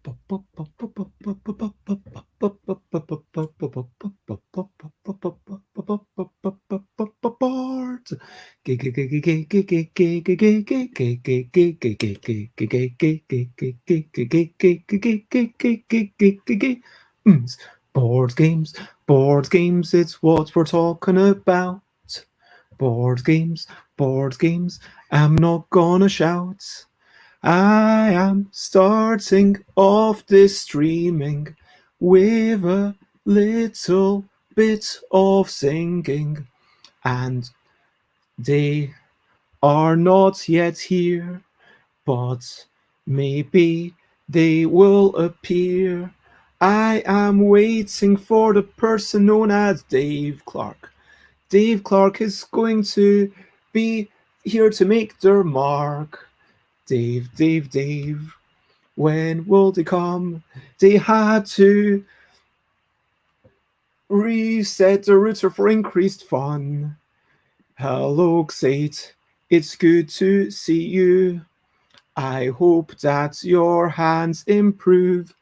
Board games, board games, it's what we're talking about. Board games, board games, I'm not gonna shout. I am starting off this streaming with a little bit of singing, and they are not yet here, but maybe they will appear. I am waiting for the person known as Dave Clarke. Dave Clarke is going to be here to make their mark. Dave, Dave, Dave, when will they come? They had to reset the router for increased fun. Hello, Xate. It's good to see you. I hope that your hands improve.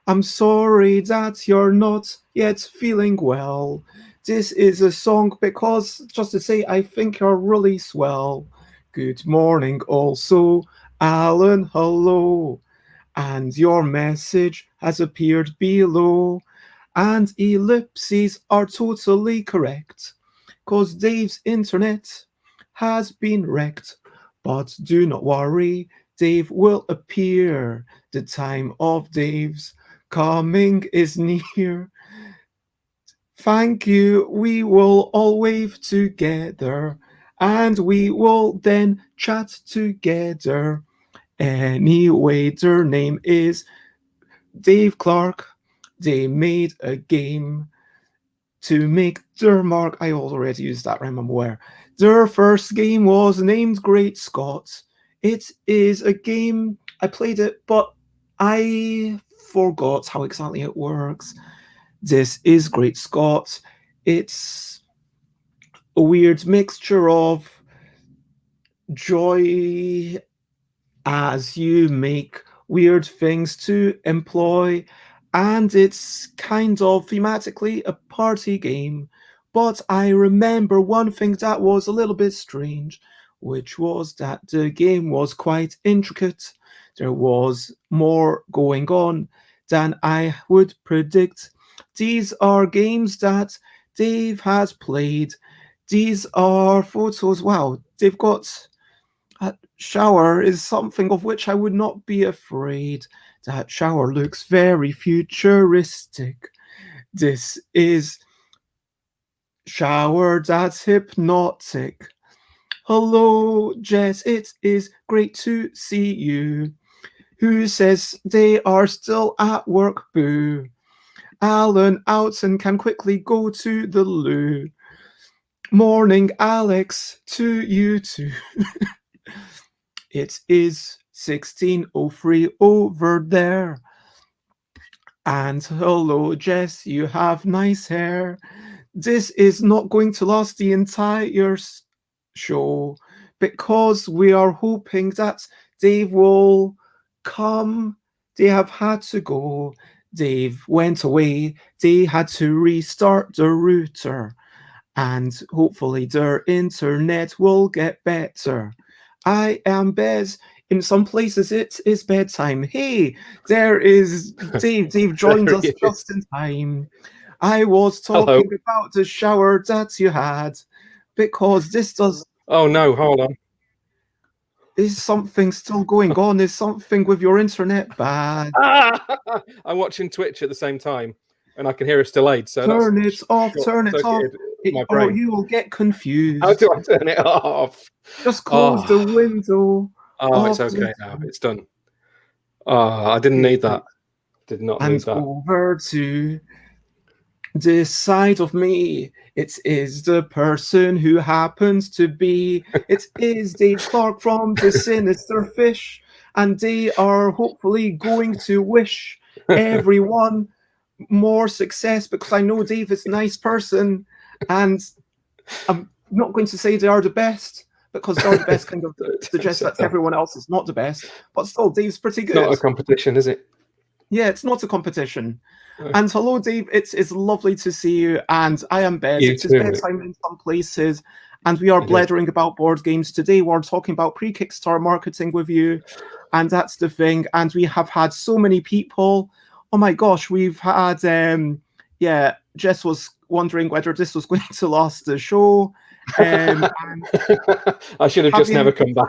I'm sorry that you're not yet feeling well. This is a song because, just to say, I think you're really swell. Good morning, also, Alan, hello. And your message has appeared below. And ellipses are totally correct, cause Dave's internet has been wrecked. But do not worry, Dave will appear. The time of Dave's coming is near. Thank you, we will all wave together, and we will then chat together. Anyway, their name is Dave Clarke. They made a game to make their mark. I already used that rhyme, I'm aware. Their first game was named Great Scott. It is a game, I played it, but I forgot how exactly it works. This is Great Scott. It's a weird mixture of joy as you make weird things to employ, and it's kind of thematically a party game. But I remember one thing that was a little bit strange, which was that the game was quite intricate. There was more going on than I would predict. These are games that Dave has played. These are photos. Wow, they've got that shower is something of which I would not be afraid. That shower looks very futuristic. This is shower that's hypnotic. Hello, Jess, it is great to see you. Who says they are still at work? Boo. Alan out and can quickly go to the loo. Morning, Alex, to you too. It is 16:03 over there. And hello, Jess, you have nice hair. This is not going to last the entire show because we are hoping that Dave will come. They have had to go. Dave went away. They had to restart the router. And hopefully their internet will get better. I am Bez. In some places it is bedtime. Hey, there is Dave. Dave joined us just in time. I was talking about the shower that you had because this does. Oh no, hold on. Is something still going on? Is something with your internet bad? I'm watching Twitch at the same time and I can hear it's delayed. So turn it off, turn it off. Or you will get confused. How do I turn it off? Just close the window. Oh, it's okay now. It's done. Oh, I didn't need that. Did not need that. And over to this side of me, it is the person who happens to be. It is Dave Clarke from the Sinister Fish, and they are hopefully going to wish everyone more success because I know Dave is a nice person, and I'm not going to say they are the best because they're the best kind of suggests that everyone else is not the best, but still Dave's pretty good. Not a competition, is it? Yeah, it's not a competition. And hello, Dave. It's lovely to see you. And I am Bez. You It's his too, bedtime in some places. And we are blethering about board games. Today we're talking about pre-Kickstarter marketing with you. And that's the thing. And we have had so many people. Oh my gosh, we've had yeah, Jess was wondering whether this was going to last the show. And I should have just never come back.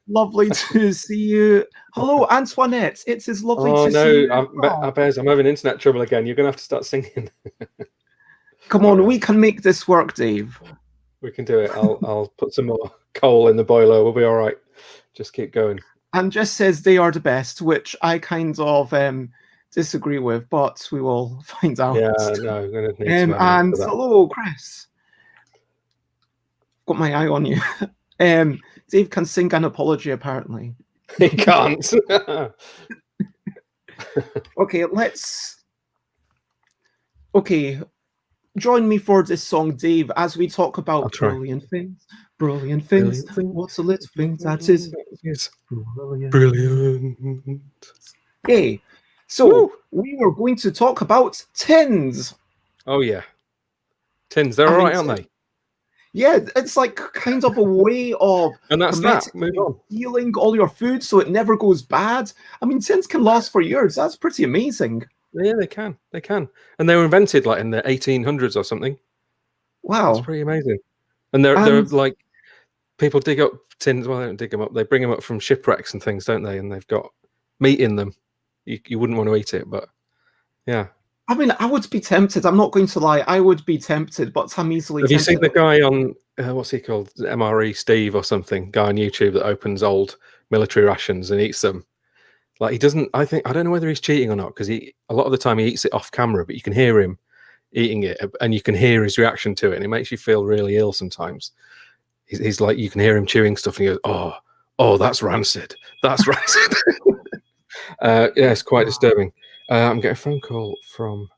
Lovely to see you. Hello, Antoinette. It is lovely to see you. I'm having internet trouble again. You're going to have to start singing. Come on, we can make this work, Dave. We can do it. I'll put some more coal in the boiler. We'll be all right. Just keep going. And Jess says they are the best, which I kind of disagree with, but we will find out. Yeah, no, I'm going to need some and hello, Chris. Got my eye on you. Dave can sing an apology, apparently. He can't. Okay, Okay, join me for this song, Dave, as we talk about brilliant things. Brilliant things. What's a little thing that is brilliant? Okay, so we were going to talk about tins. Oh, yeah. Tins, they're all right, aren't they? Yeah, it's like kind of a way of and that's that. Move on. Healing all your food so it never goes bad. I mean, tins can last for years. That's pretty amazing. Yeah, they can. They can. And they were invented like in the 1800s or something. Wow. That's pretty amazing. And they're like, people dig up tins. Well, they don't dig them up. They bring them up from shipwrecks and things, don't they? And they've got meat in them. You wouldn't want to eat it, but yeah. I mean, I would be tempted. I'm not going to lie. I would be tempted, but I'm easily tempted. Have you seen the guy on, what's he called? MRE Steve or something? Guy on YouTube that opens old military rations and eats them. Like he doesn't, I don't know whether he's cheating or not, because a lot of the time he eats it off camera, but you can hear him eating it and you can hear his reaction to it. And it makes you feel really ill sometimes. He's like, you can hear him chewing stuff and he goes, oh, that's rancid. That's rancid. Yeah, it's quite disturbing. I'm getting a phone call from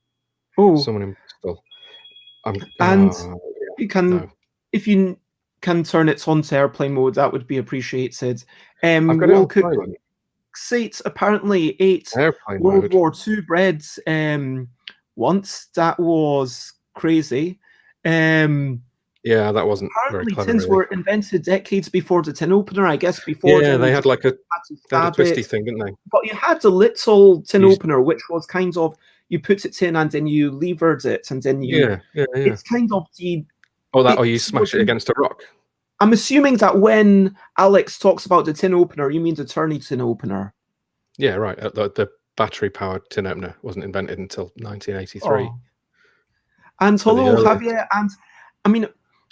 someone in Bristol. You can, if you can turn it onto airplane mode, that would be appreciated. I've got Will Cook Sates apparently ate World War II bread once. That was crazy. Yeah, that wasn't very clever. Tins were invented decades before the tin opener, I guess. Before they had like a twisty thing, didn't they? But you had the little tin opener, which was kind of, you put it in and then you levered it, and then you it's kind of the you smash it against a rock. I'm assuming that when Alex talks about the tin opener, you mean the Turney tin opener. Yeah, right. The battery powered tin opener wasn't invented until 1983. And hello, Javier, and I mean,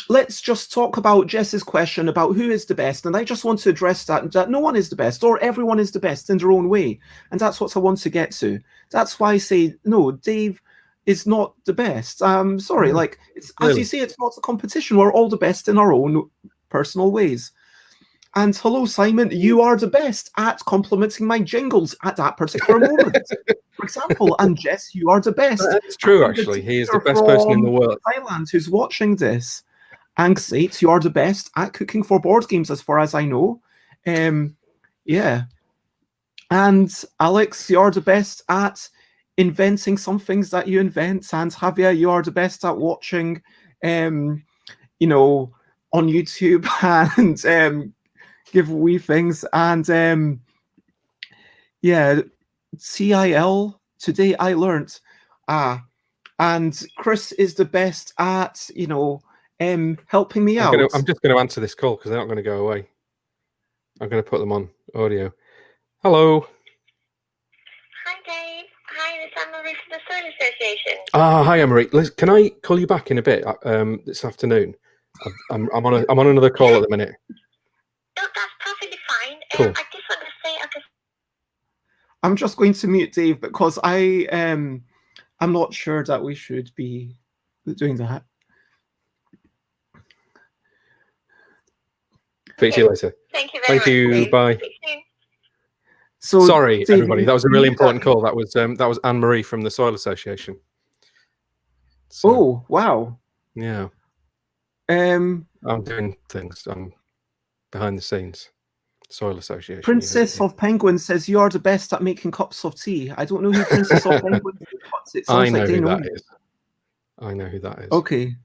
let's just talk about Jess's question about who is the best. And I just want to address that no one is the best, or everyone is the best in their own way. And that's what I want to get to. That's why I say, no, Dave is not the best. I'm sorry. Like, as you say, it's not a competition. We're all the best in our own personal ways. And hello, Simon, you are the best at complimenting my jingles at that particular moment. For example, and Jess, you are the best. That's true, actually. He is the best person in the world. Thailand who's watching this. Anxate, you are the best at cooking for board games, as far as I know. Yeah. And Alex, you are the best at inventing some things that you invent. And Javier, you are the best at watching, on YouTube and give wee things. And yeah, CIL, today I learned. And Chris is the best at, helping me out. I'm just going to answer this call because they're not going to go away. I'm going to put them on audio. Hello. Hi, Dave. Hi, this is Anne-Marie from the Soil Association. Hi, Anne-Marie. Can I call you back in a bit this afternoon? I'm on another call at the minute. No, that's perfectly fine. Cool. I just want to say, I'm just going to mute Dave because I'm not sure that we should be doing that. Speak to you later. Thank you very much. Thank you. Bye. So, sorry, Dave, everybody. That was a really important call. That was Anne-Marie from the Soil Association. So, wow. Yeah. I'm doing things. I'm behind the scenes. Soil Association. Princess of Penguins says you are the best at making cups of tea. I don't know who Princess of Penguins is, but it sounds like they know that is. I know who that is. Okay.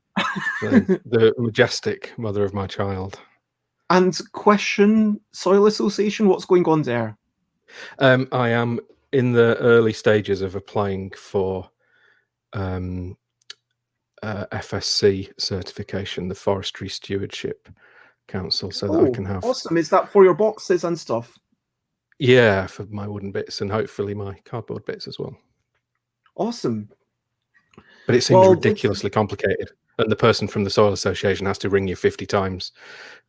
The majestic mother of my child. And question, Soil Association, what's going on there? I am in the early stages of applying for FSC certification, the Forestry Stewardship Council, so that I can have. Awesome. Is that for your boxes and stuff? Yeah, for my wooden bits and hopefully my cardboard bits as well. Awesome. But it seems ridiculously complicated. And the person from the Soil Association has to ring you 50 times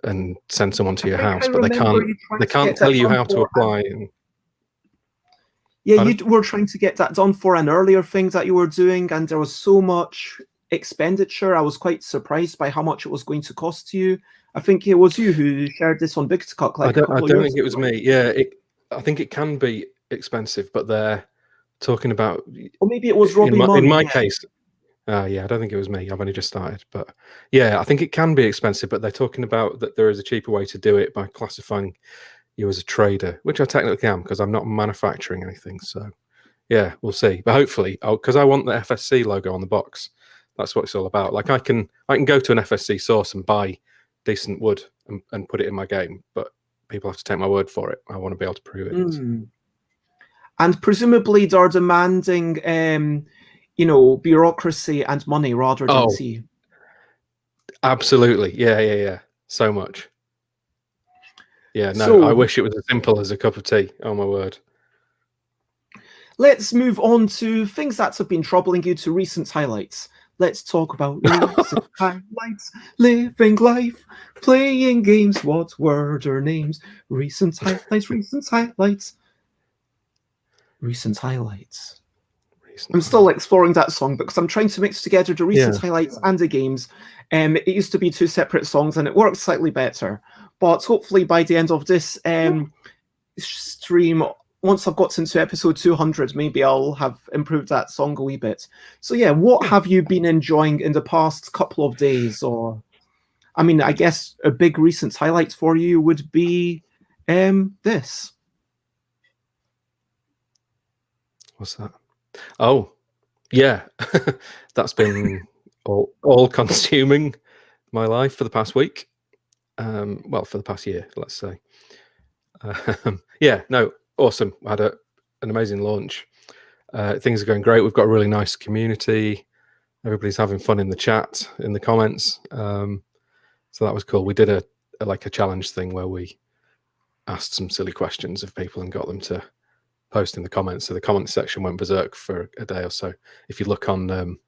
and send someone to your house, but they can't tell you how to apply. Yeah, you were trying to get that done for an earlier thing that you were doing, and there was so much expenditure. I was quite surprised by how much it was going to cost you. I think it was you who shared this on Big to Cock. I don't think it was me. Yeah, I think it can be expensive, but they're talking about. Or maybe it was Robbie Munn. In my case. Yeah, I don't think it was me. I've only just started, but yeah, I think it can be expensive. But they're talking about that there is a cheaper way to do it by classifying you as a trader, which I technically am because I'm not manufacturing anything. So yeah, we'll see. But hopefully, because I want the FSC logo on the box. That's what it's all about. Like I can go to an FSC source and buy decent wood and put it in my game, but people have to take my word for it. I want to be able to prove it. And presumably they're demanding bureaucracy and money rather than tea. Absolutely. Yeah. So much. Yeah, no, I wish it was as simple as a cup of tea. Oh my word. Let's move on to things that have been troubling you, to recent highlights. Let's talk about recent highlights. Living life, playing games. What were their names? Recent highlights. I'm still exploring that song because I'm trying to mix together the recent highlights and the games. It used to be two separate songs and it worked slightly better. But hopefully by the end of this stream, once I've gotten to episode 200, maybe I'll have improved that song a wee bit. So yeah, what have you been enjoying in the past couple of days? Or, I mean, I guess a big recent highlight for you would be this. What's that? Oh, yeah. That's been all consuming my life for the past week. Well, for the past year, let's say. Yeah, no, awesome. I had an amazing launch. Things are going great. We've got a really nice community. Everybody's having fun in the chat, in the comments. So that was cool. We did a challenge thing where we asked some silly questions of people and got them to post in the comments. So the comment section went berserk for a day or so. If you look on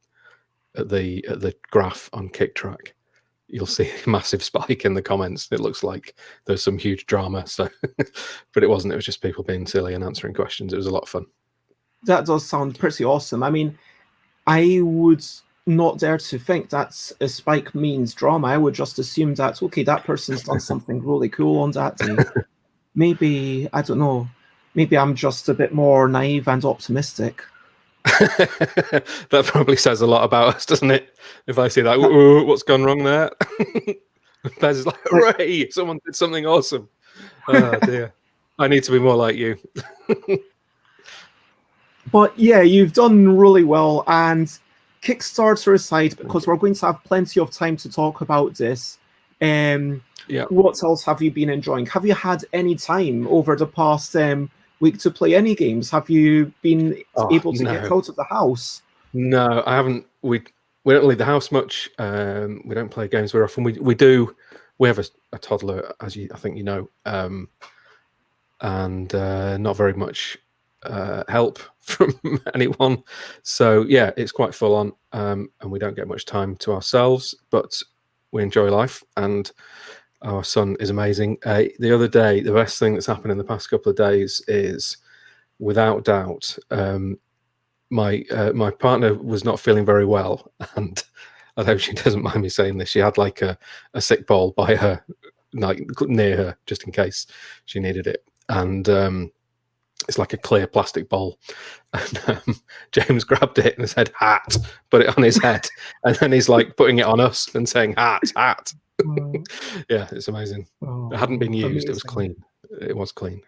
at the graph on KickTrack, you'll see a massive spike in the comments. It looks like there's some huge drama. So, but it wasn't. It was just people being silly and answering questions. It was a lot of fun. That does sound pretty awesome. I mean, I would not dare to think that a spike means drama. I would just assume that, okay, that person's done something really cool on that day. Maybe, I don't know, maybe I'm just a bit more naive and optimistic. That probably says a lot about us, doesn't it? If I see that, what's gone wrong there? Bez is like, hooray, someone did something awesome. Oh dear. I need to be more like you. But yeah, you've done really well. And Kickstarter aside, because we're going to have plenty of time to talk about this, what else have you been enjoying? Have you had any time over the past week to play any games? Have you been able to get out of the house? No, I haven't. We don't leave the house much. We don't play games very often. We have a toddler, as I think you know, and not very much help from anyone. So yeah, it's quite full on, and we don't get much time to ourselves, but we enjoy life, and our son is amazing. The other day, the best thing that's happened in the past couple of days is, without doubt, my partner was not feeling very well, and I hope she doesn't mind me saying this. She had like a sick ball by her, like near her, just in case she needed it, and it's like a clear plastic bowl. And James grabbed it and said, "Hat," put it on his head, and then he's like putting it on us and saying, "Hat." Yeah, it's amazing. It hadn't been used. Amazing. It was clean. it was clean.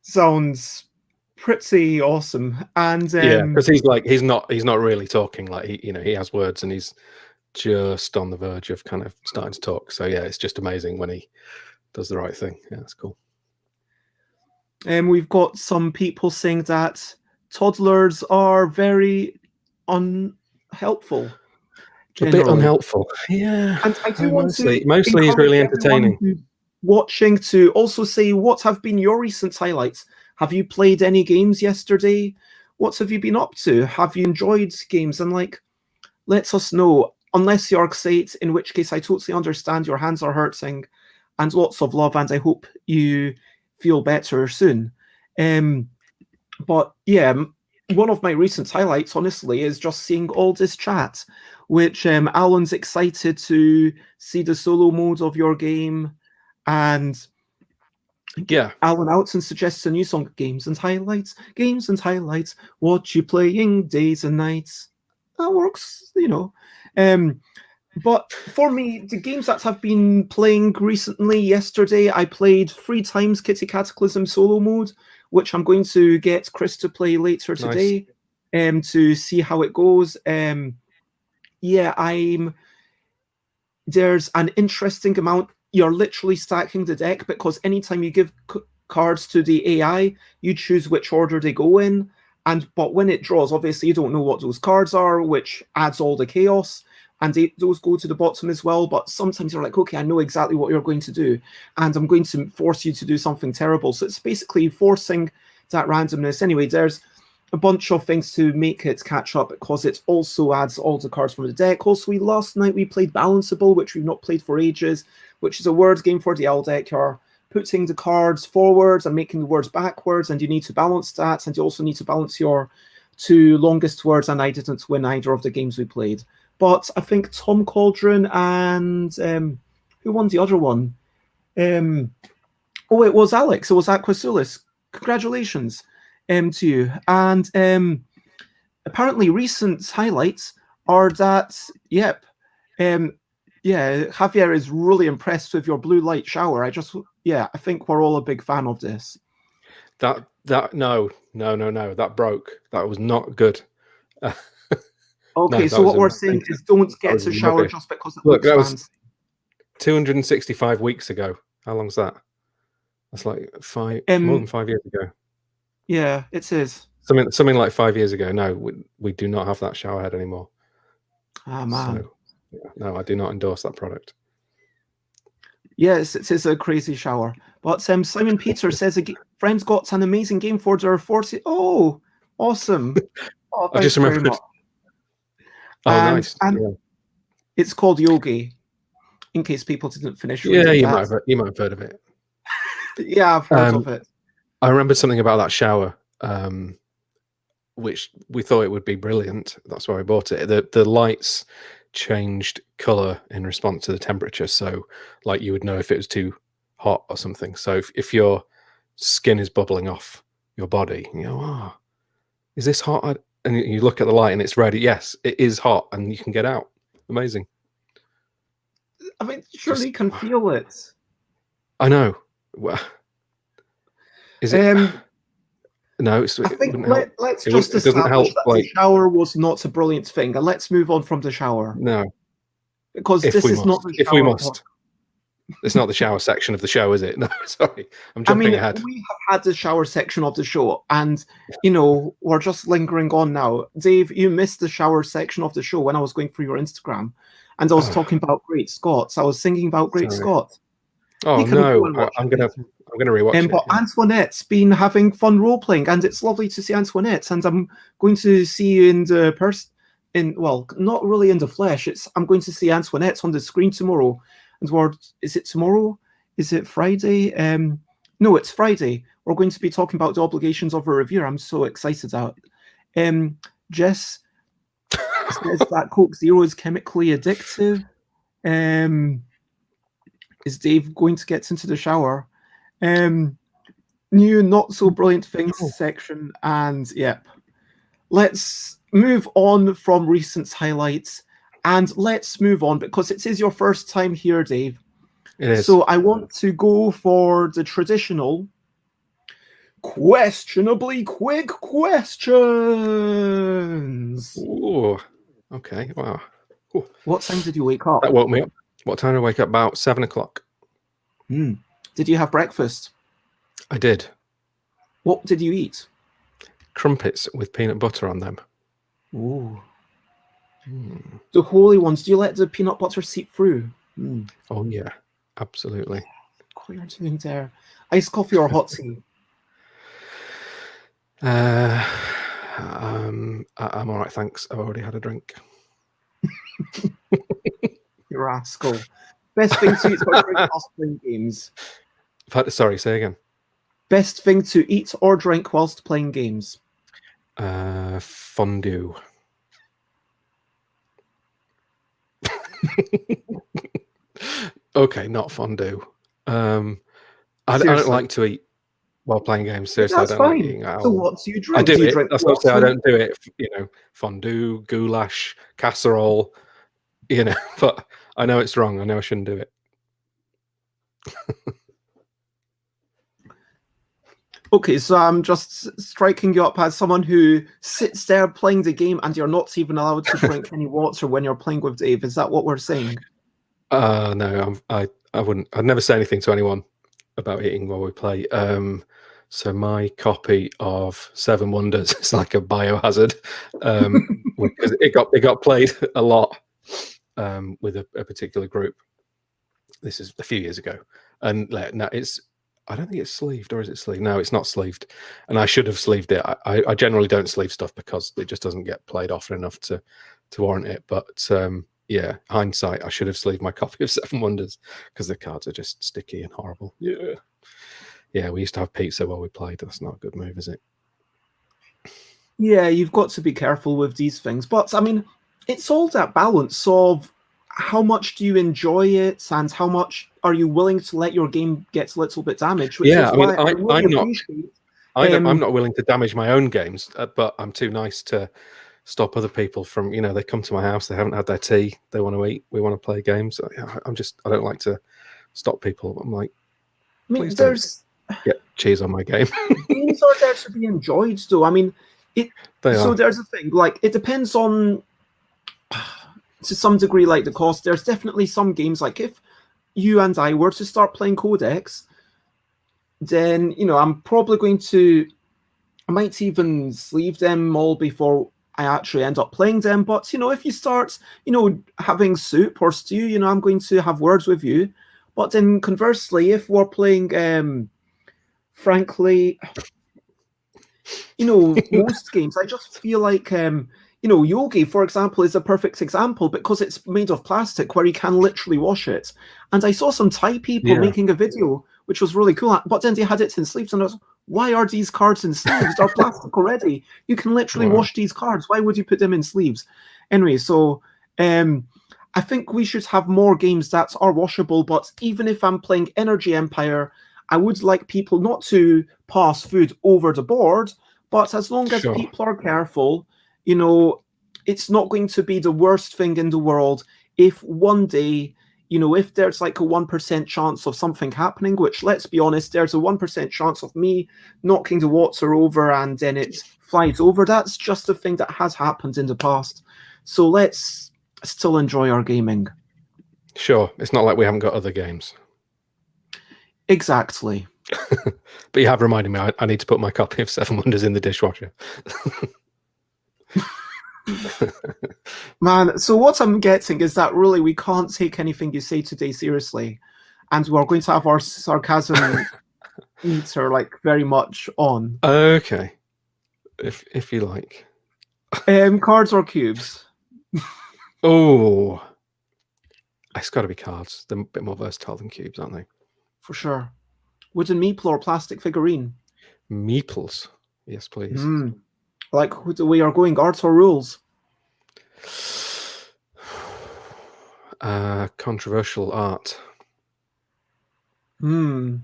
Sounds pretty awesome. And yeah, because he's not really talking. Like he has words and he's just on the verge of kind of starting to talk. So yeah, it's just amazing when he does the right thing. Yeah, that's cool. We've got some people saying that toddlers are very unhelpful. Generally. A bit unhelpful. Yeah. And I do want to mostly he's really entertaining. Watching to also say, what have been your recent highlights? Have you played any games yesterday? What have you been up to? Have you enjoyed games? And let us know. Unless you're excited, in which case I totally understand your hands are hurting, and lots of love, and I hope you feel better soon. But yeah, one of my recent highlights, honestly, is just seeing all this chat, which Alan's excited to see the solo mode of your game, and yeah, Alan Outson suggests a new song, games and highlights, what you playing days and nights. That works, But for me, the games that have been playing recently, yesterday I played 3 times Kitty Cataclysm solo mode, which I'm going to get Chris to play later today, to see how it goes. There's an interesting amount. You're literally stacking the deck, because anytime you give cards to the AI, you choose which order they go in. But when it draws, obviously you don't know what those cards are, which adds all the chaos. And those go to the bottom as well. But sometimes you're like, okay, I know exactly what you're going to do, and I'm going to force you to do something terrible. So it's basically forcing that randomness. Anyway, there's a bunch of things to make it catch up, because it also adds all the cards from the deck. Also, last night we played Balanceable, which we've not played for ages, which is a word game for the L deck. You're putting the cards forwards and making the words backwards, and you need to balance that, and you also need to balance your 2 longest words, and I didn't win either of the games we played. But I think Tom Cauldron and who won the other one? It was Alex. It was Aquasulis. Congratulations to you. And apparently recent highlights are that, Javier is really impressed with your blue light shower. I think we're all a big fan of this. No, that broke. That was not good. Okay, so what we're saying is don't get to shower just because it looks fancy. 265 weeks ago. How long's that? That's like more than 5 years ago. Yeah, it is. Something like 5 years ago. No, we do not have that shower head anymore. Ah, man. So, no, I do not endorse that product. Yes, it is a crazy shower. But Simon Peter says friends got an amazing game for their 40. Oh, awesome. Oh, I just remembered. Nice. And it's called Yogi, in case people didn't finish reading that. You might have heard of it. Yeah, I've heard of it. I remembered something about that shower, which we thought it would be brilliant. That's why I bought it. The lights changed color in response to the temperature, so like you would know if it was too hot or something. So if your skin is bubbling off your body, you go, oh, is this hot? And you look at the light and it's red. Yes, it is hot, and you can get out. Amazing. I mean, surely you can feel it. I know. Well, is it? No, I think let's just establish that the shower was not a brilliant thing, and let's move on from the shower. No, because this is not the shower. If we must. It's not the shower section of the show, is it? No, sorry. I'm jumping ahead. We have had the shower section of the show, and, we're just lingering on now. Dave, you missed the shower section of the show when I was going through your Instagram, and I was talking about Great Scott. I was thinking about Great Scott. Oh, no. I'm going to rewatch it. But Antoinette's been having fun role-playing, and it's lovely to see Antoinette, and I'm going to see you in the not really in the flesh. I'm going to see Antoinette on the screen tomorrow. And is it tomorrow? Is it Friday? No, it's Friday. We're going to be talking about the obligations of a reviewer. I'm so excited about it. Jess says that Coke Zero is chemically addictive. Is Dave going to get into the shower? New not so brilliant things section, and let's move on from recent highlights. And let's move on, because it is your first time here, Dave. It is. So I want to go for the traditional questionably quick questions. Ooh. Okay. Wow. Ooh. What time did you wake up? That woke me up. What time did I wake up? About 7 o'clock. Did you have breakfast? I did. What did you eat? Crumpets with peanut butter on them. Ooh. The holy ones. Do you let the peanut butter seep through? Oh yeah, absolutely. What are you doing there? Iced coffee or hot tea? I'm all right, thanks. I've already had a drink. You rascal. Best thing to eat or drink whilst playing games? Sorry, say again. Best thing to eat or drink whilst playing games? Fondue. Okay, not fondue. I don't like to eat while playing games. Seriously, That's I don't fine. like eating out. So what do you drink? I do you it. drink That's not to say I water? don't do it. You know, fondue, goulash, casserole. You know, but I know it's wrong. I know I shouldn't do it. Okay, so I'm just striking you up as someone who sits there playing the game and you're not even allowed to drink any water when you're playing with Dave. Is that what we're saying? No, I wouldn't. I'd never say anything to anyone about eating while we play. So my copy of Seven Wonders is like a biohazard because it got played a lot with a particular group. This is a few years ago, and now I don't think it's sleeved, or is it sleeved? No, it's not sleeved, and I should have sleeved it. I generally don't sleeve stuff because it just doesn't get played often enough to warrant it. But yeah, hindsight, I should have sleeved my copy of Seven Wonders because the cards are just sticky and horrible. Yeah, we used to have pizza while we played. That's not a good move, is it? Yeah, you've got to be careful with these things. But I mean, it's all that balance of how much do you enjoy it and how much are you willing to let your game get a little bit damaged, which is why I really appreciate. I'm not willing to damage my own games, but I'm too nice to stop other people from, they come to my house, they haven't had their tea, they want to eat, we want to play games. I don't like to stop people. I'm like, please don't get cheese on my game. Games are there to be enjoyed, though. I mean, there's a thing, like, it depends on, to some degree, like the cost. There's definitely some games, like if you and I were to start playing Codex, then, I'm probably going to, I might even sleeve them all before I actually end up playing them. But, if you start, having soup or stew, I'm going to have words with you. But then conversely, if we're playing, frankly, most games, I just feel like, Yogi, for example, is a perfect example because it's made of plastic where you can literally wash it. And I saw some Thai people making a video, which was really cool. But then they had it in sleeves, and I was, why are these cards in sleeves? They're plastic already. You can literally wash these cards. Why would you put them in sleeves? Anyway, so I think we should have more games that are washable. But even if I'm playing Energy Empire, I would like people not to pass food over the board. But as long as people are careful, it's not going to be the worst thing in the world if one day, if there's like a 1% chance of something happening, which, let's be honest, there's a 1% chance of me knocking the water over and then it flies over. That's just a thing that has happened in the past. So let's still enjoy our gaming. Sure. It's not like we haven't got other games. Exactly. But you have reminded me, I need to put my copy of Seven Wonders in the dishwasher. Man, so what I'm getting is that really we can't take anything you say today seriously, and we're going to have our sarcasm meter like very much on. Okay, if you like. Cards or cubes? Oh, it's got to be cards. They're a bit more versatile than cubes, aren't they? For sure. Wooden meeple or plastic figurine? Meeples, yes, please. Like the way you're going, arts or rules? Controversial art. And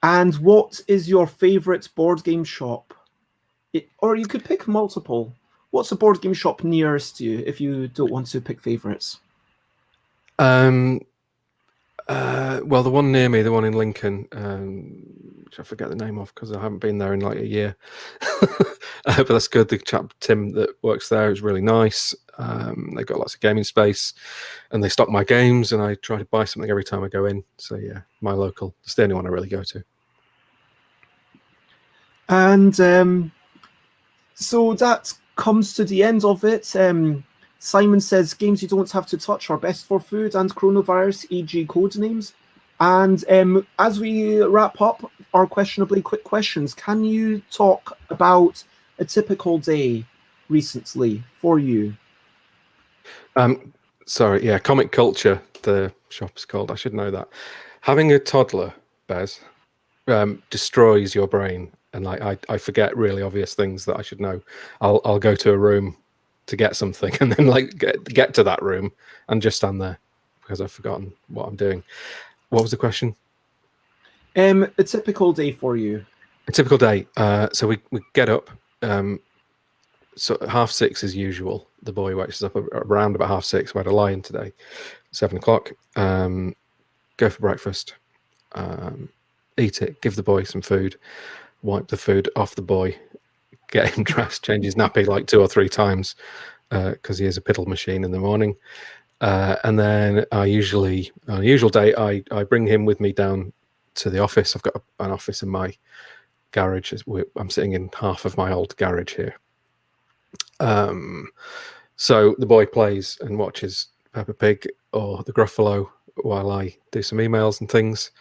what is your favorite board game shop? Or you could pick multiple. What's a board game shop nearest you if you don't want to pick favorites? Well, the one near me, the one in Lincoln, which I forget the name of because I haven't been there in like a year. But that's good. The chap Tim that works there is really nice. They've got lots of gaming space, and they stock my games, and I try to buy something every time I go in. So yeah, my local. It's the only one I really go to. And so that comes to the end of it. Simon says games you don't have to touch are best for food and coronavirus, e.g. code names. And as we wrap up our questionably quick questions, can you talk about a typical day recently for you? Sorry, yeah, Comic Culture, the shop is called. I should know that. Having a toddler, Bez, destroys your brain, and like I forget really obvious things that I should know. I'll go to a room to get something, and then like get to that room and just stand there because I've forgotten what I'm doing. What was the question? A typical day for you. A typical day. So we get up. So 6:30 as usual. The boy wakes us up around about 6:30. We had a lie-in today, 7 o'clock. Go for breakfast. Eat it. Give the boy some food. Wipe the food off the boy. Get him dressed. Change his nappy like 2 or 3 times because he is a piddle machine in the morning. And then on a usual day, I bring him with me down to the office. I've got an office in my garage. I'm sitting in half of my old garage here. So the boy plays and watches Peppa Pig or the Gruffalo while I do some emails and things.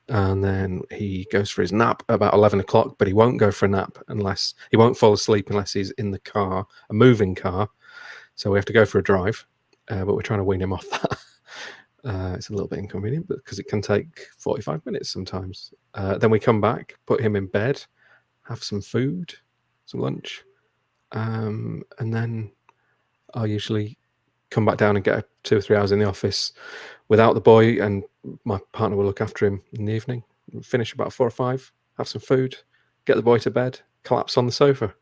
And then he goes for his nap about 11 o'clock, but he won't go for a nap unless he won't fall asleep unless he's in the car, a moving car. So we have to go for a drive, but we're trying to wean him off that. It's a little bit inconvenient because it can take 45 minutes sometimes. Then we come back, put him in bed, have some food, some lunch. And then I'll usually come back down and get 2 or 3 hours in the office without the boy, and my partner will look after him in the evening. Finish about 4 or 5, have some food, get the boy to bed, collapse on the sofa.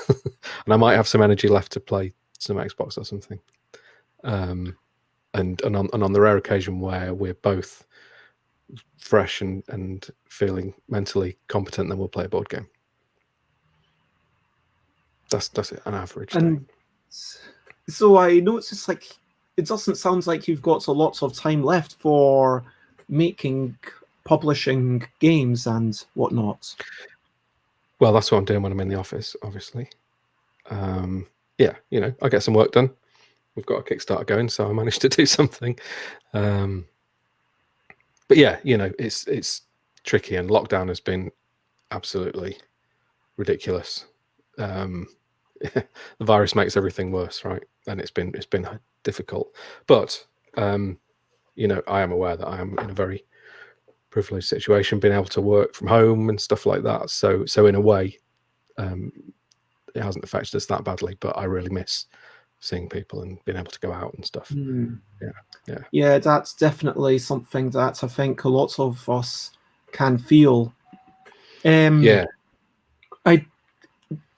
And I might have some energy left to play some Xbox or something. And on the rare occasion where we're both fresh and feeling mentally competent, then we'll play a board game. That's an average day. So I noticed it doesn't sound like you've got a lot of time left for publishing games and whatnot. Well, that's what I'm doing when I'm in the office, obviously. Yeah, I get some work done. We've got a Kickstarter going, so I managed to do something. But yeah, it's tricky, and lockdown has been absolutely ridiculous. The virus makes everything worse, right? And it's been difficult. But I am aware that I am in a very privileged situation, being able to work from home and stuff like that. So in a way, it hasn't affected us that badly. But I really miss seeing people and being able to go out and stuff. Yeah, that's definitely something that I think a lot of us can feel.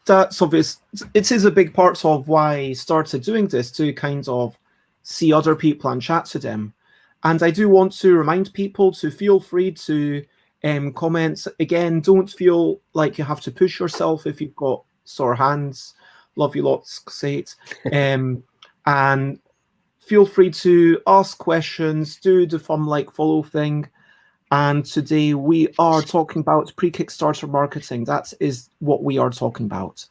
That's obvious. It is a big part of why I started doing this, to kind of see other people and chat to them. And I do want to remind people to feel free to comment. Again, don't feel like you have to push yourself if you've got sore hands. Love you lots, say it. And feel free to ask questions, do the fun follow thing. And today we are talking about pre-Kickstarter marketing. That is what we are talking about.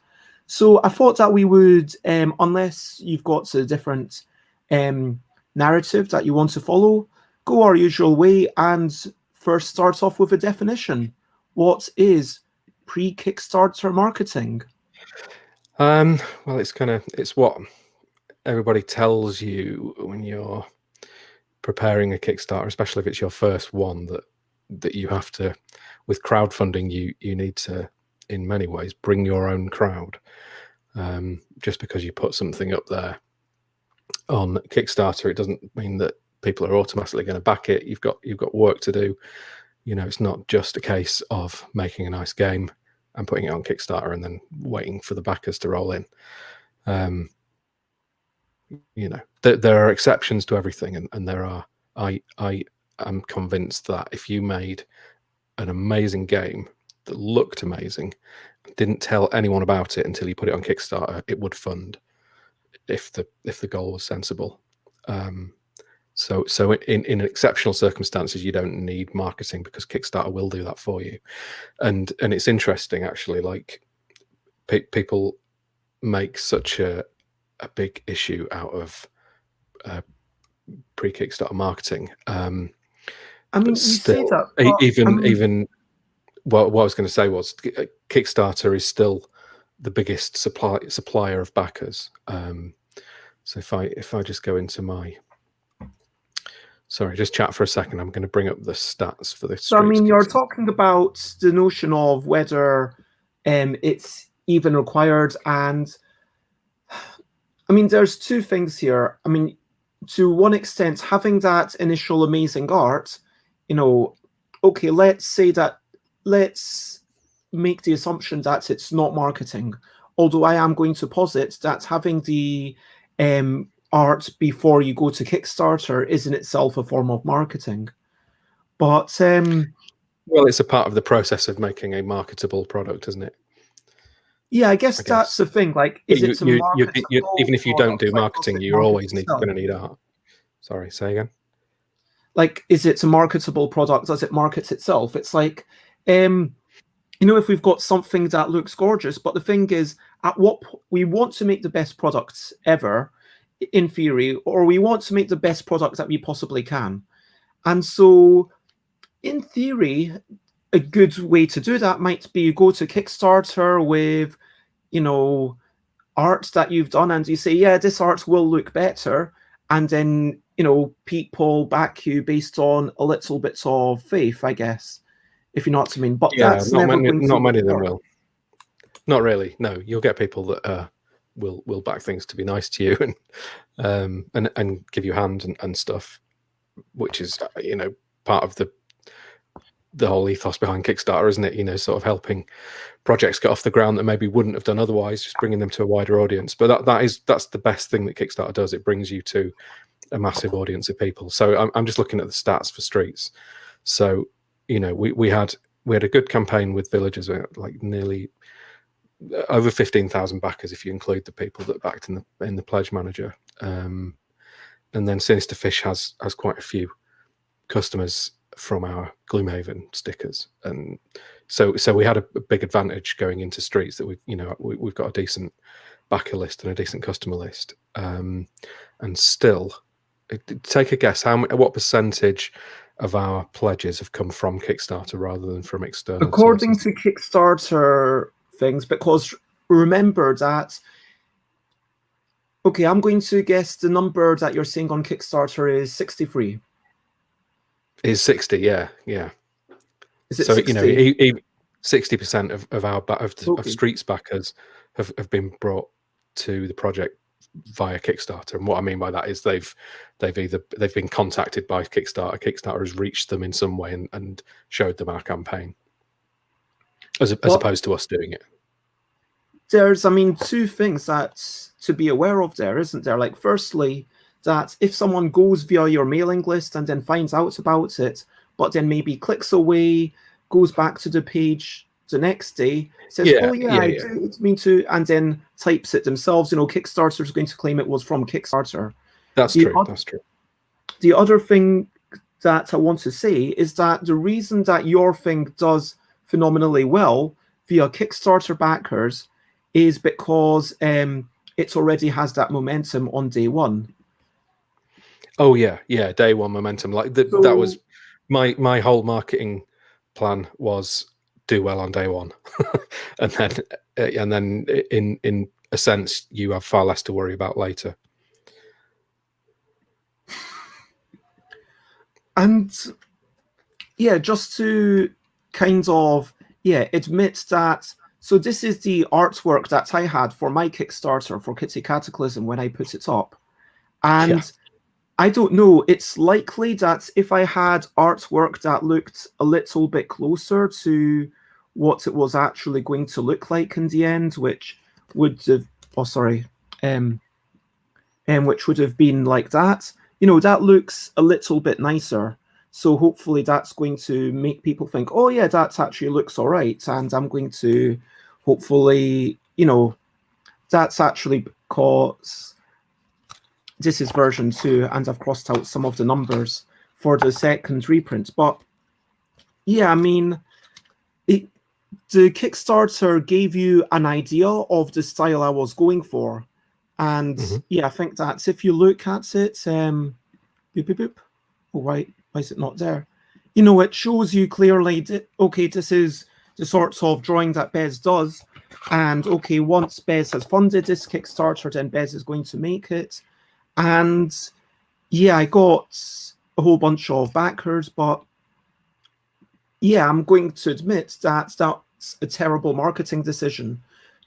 So I thought that we would, unless you've got a different narrative that you want to follow, go our usual way and first start off with a definition. What is pre-Kickstarter marketing? Well, it's what everybody tells you when you're preparing a Kickstarter, especially if it's your first one, that you have to, with crowdfunding, you need to, in many ways, bring your own crowd. Just because you put something up there on Kickstarter, it doesn't mean that people are automatically going to back it. You've got work to do. It's not just a case of making a nice game and putting it on Kickstarter and then waiting for the backers to roll in. There are exceptions to everything, and there are. I am convinced that if you made an amazing game that looked amazing, didn't tell anyone about it until you put it on Kickstarter, it would fund if the goal was sensible. So in exceptional circumstances, you don't need marketing because Kickstarter will do that for you. And it's interesting, actually, like people make such a big issue out of pre-Kickstarter marketing. I mean, you say still, that, but, even what I was going to say was Kickstarter is still the biggest supplier of backers. So if I just go into my, sorry, just chat for a second. I'm going to bring up the stats for this. So, I mean, you're talking about the notion of whether it's even required. And I mean, there's two things here. I mean, to one extent, having that initial amazing art, okay, let's make the assumption that it's not marketing. Although I am going to posit that having the art before you go to Kickstarter is in itself a form of marketing. But well, it's a part of the process of making a marketable product, isn't it? Yeah, I guess that's the thing. Like, is it to market? Even if you don't do marketing, you always going to need art. Sorry, say again. Like, is it a marketable product? Does it market itself? It's like, if we've got something that looks gorgeous, but the thing is, we want to make the best products ever, in theory, or we want to make the best product that we possibly can. And so, in theory, a good way to do that might be go to Kickstarter with, art that you've done, and you say, yeah, this art will look better. And then, people back you based on a little bit of faith, I guess, if you know what I mean. But yeah, that's not many of them will. Not really. No, you'll get people that will back things to be nice to you and give you a hand and stuff, which is part of the whole ethos behind Kickstarter, isn't it? Sort of helping projects get off the ground that maybe wouldn't have done otherwise, just bringing them to a wider audience. But that's the best thing that Kickstarter does. It brings you to a massive audience of people. So I'm just looking at the stats for Streets. So we had a good campaign with villagers, like nearly over 15,000 backers if you include the people that backed in the pledge manager. And then Sinister Fish has quite a few customers from our Gloomhaven stickers, and so we had a big advantage going into Streets that we've got a decent backer list and a decent customer list, and still, take a guess what percentage of our pledges have come from Kickstarter rather than from external according sources? to Kickstarter things, because remember that. Okay, I'm going to guess the number that you're saying on Kickstarter is 63. Is 60, yeah. Is it so 60? 60% of Streets backers have been brought to the project via Kickstarter, and what I mean by that is they've been contacted by Kickstarter. Kickstarter has reached them in some way and showed them our campaign, as opposed to us doing it. There's, two things that to be aware of there, isn't there? Like, firstly, that if someone goes via your mailing list and then finds out about it, but then maybe clicks away, goes back to the page the next day, says, I do mean to, and then types it themselves, Kickstarter is going to claim it was from Kickstarter. That's true. The other thing that I want to say is that the reason that your thing does phenomenally well via Kickstarter backers is because it already has that momentum on day one. Oh yeah, day one momentum. Like that was my whole marketing plan was do well on day one, and then in a sense you have far less to worry about later. And yeah, just to kind of admit that. So this is the artwork that I had for my Kickstarter for Kitty Cataclysm when I put it up, and. I don't know. It's likely that if I had artwork that looked a little bit closer to what it was actually going to look like in the end, which would have, which would have been like that. That looks a little bit nicer So hopefully that's going to make people think, oh yeah, that actually looks all right. And I'm going to hopefully, that's actually because this is version 2 and I've crossed out some of the numbers for the second reprint. But yeah, I mean, the Kickstarter gave you an idea of the style I was going for. And yeah, I think that's, if you look at it, boop, boop, boop. Oh, why is it not there? It shows you clearly, okay, this is the sorts of drawing that Bez does. And okay, once Bez has funded this Kickstarter, then Bez is going to make it. And yeah, I got a whole bunch of backers, but yeah, I'm going to admit that that's a terrible marketing decision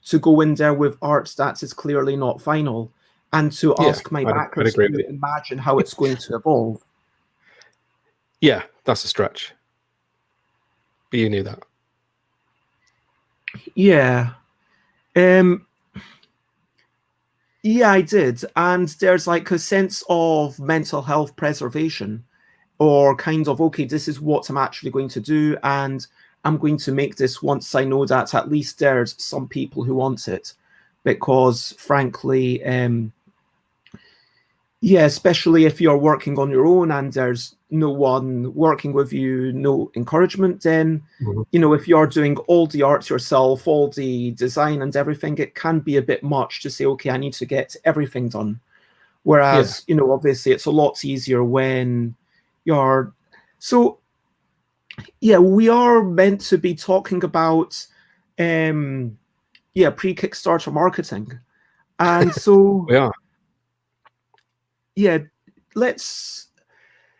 to go in there with art that is clearly not final and to ask my backers to imagine how it's going to evolve. Yeah, that's a stretch. But you knew that. Yeah. Yeah, I did. And there's like a sense of mental health preservation, or kind of, okay, this is what I'm actually going to do. And I'm going to make this once I know that at least there's some people who want it. Because frankly, yeah, especially if you're working on your own and there's no one working with you, no encouragement, then, if you're doing all the art yourself, all the design and everything, it can be a bit much to say, okay, I need to get everything done. Whereas, obviously it's a lot easier when you're... So, yeah, we are meant to be talking about, pre-Kickstarter marketing. And so... We are. Yeah,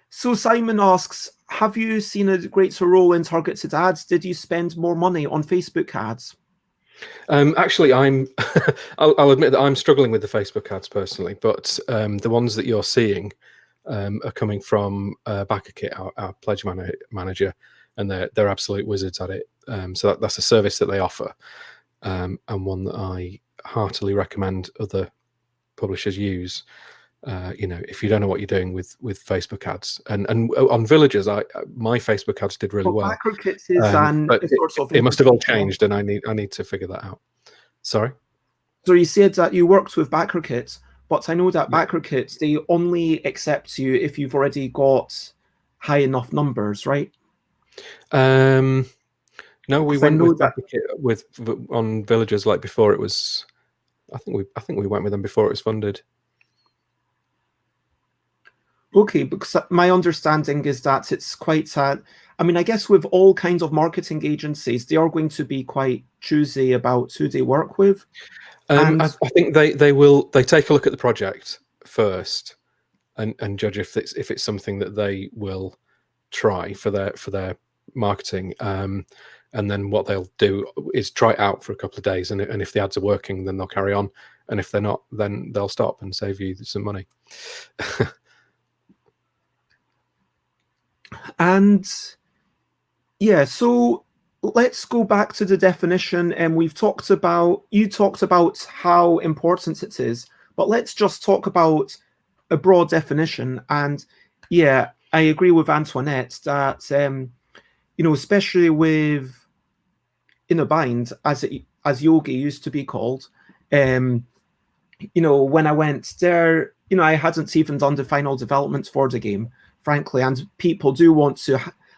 so Simon asks, have you seen a greater role in targeted ads? Did you spend more money on Facebook ads? Actually, I'll admit that I'm struggling with the Facebook ads personally, but the ones that you're seeing are coming from BackerKit, our pledge manager, and they're absolute wizards at it. So that's a service that they offer, and one that I heartily recommend other publishers use. If you don't know what you're doing with Facebook ads, and on Villagers, my Facebook ads did really well. BackerKit is but it must have all changed, and I need to figure that out. Sorry. So you said that you worked with BackerKit, but I know that BackerKit, they only accept you if you've already got high enough numbers, right? No, we went with BackerKit on Villagers like before it was. I think we went with them before it was funded. Okay, because my understanding is that it's quite sad. I mean, I guess with all kinds of marketing agencies, they are going to be quite choosy about who they work with. I think they take a look at the project first and judge if it's something that they will try for their marketing. And then what they'll do is try it out for a couple of days, and if the ads are working, then they'll carry on, and if they're not, then they'll stop and save you some money. And yeah, so let's go back to the definition. And you talked about how important it is, but let's just talk about a broad definition. And yeah, I agree with Antoinette that especially with In a Bind, as Yogi used to be called, when I went there, I hadn't even done the final development for the game, frankly, and people do want to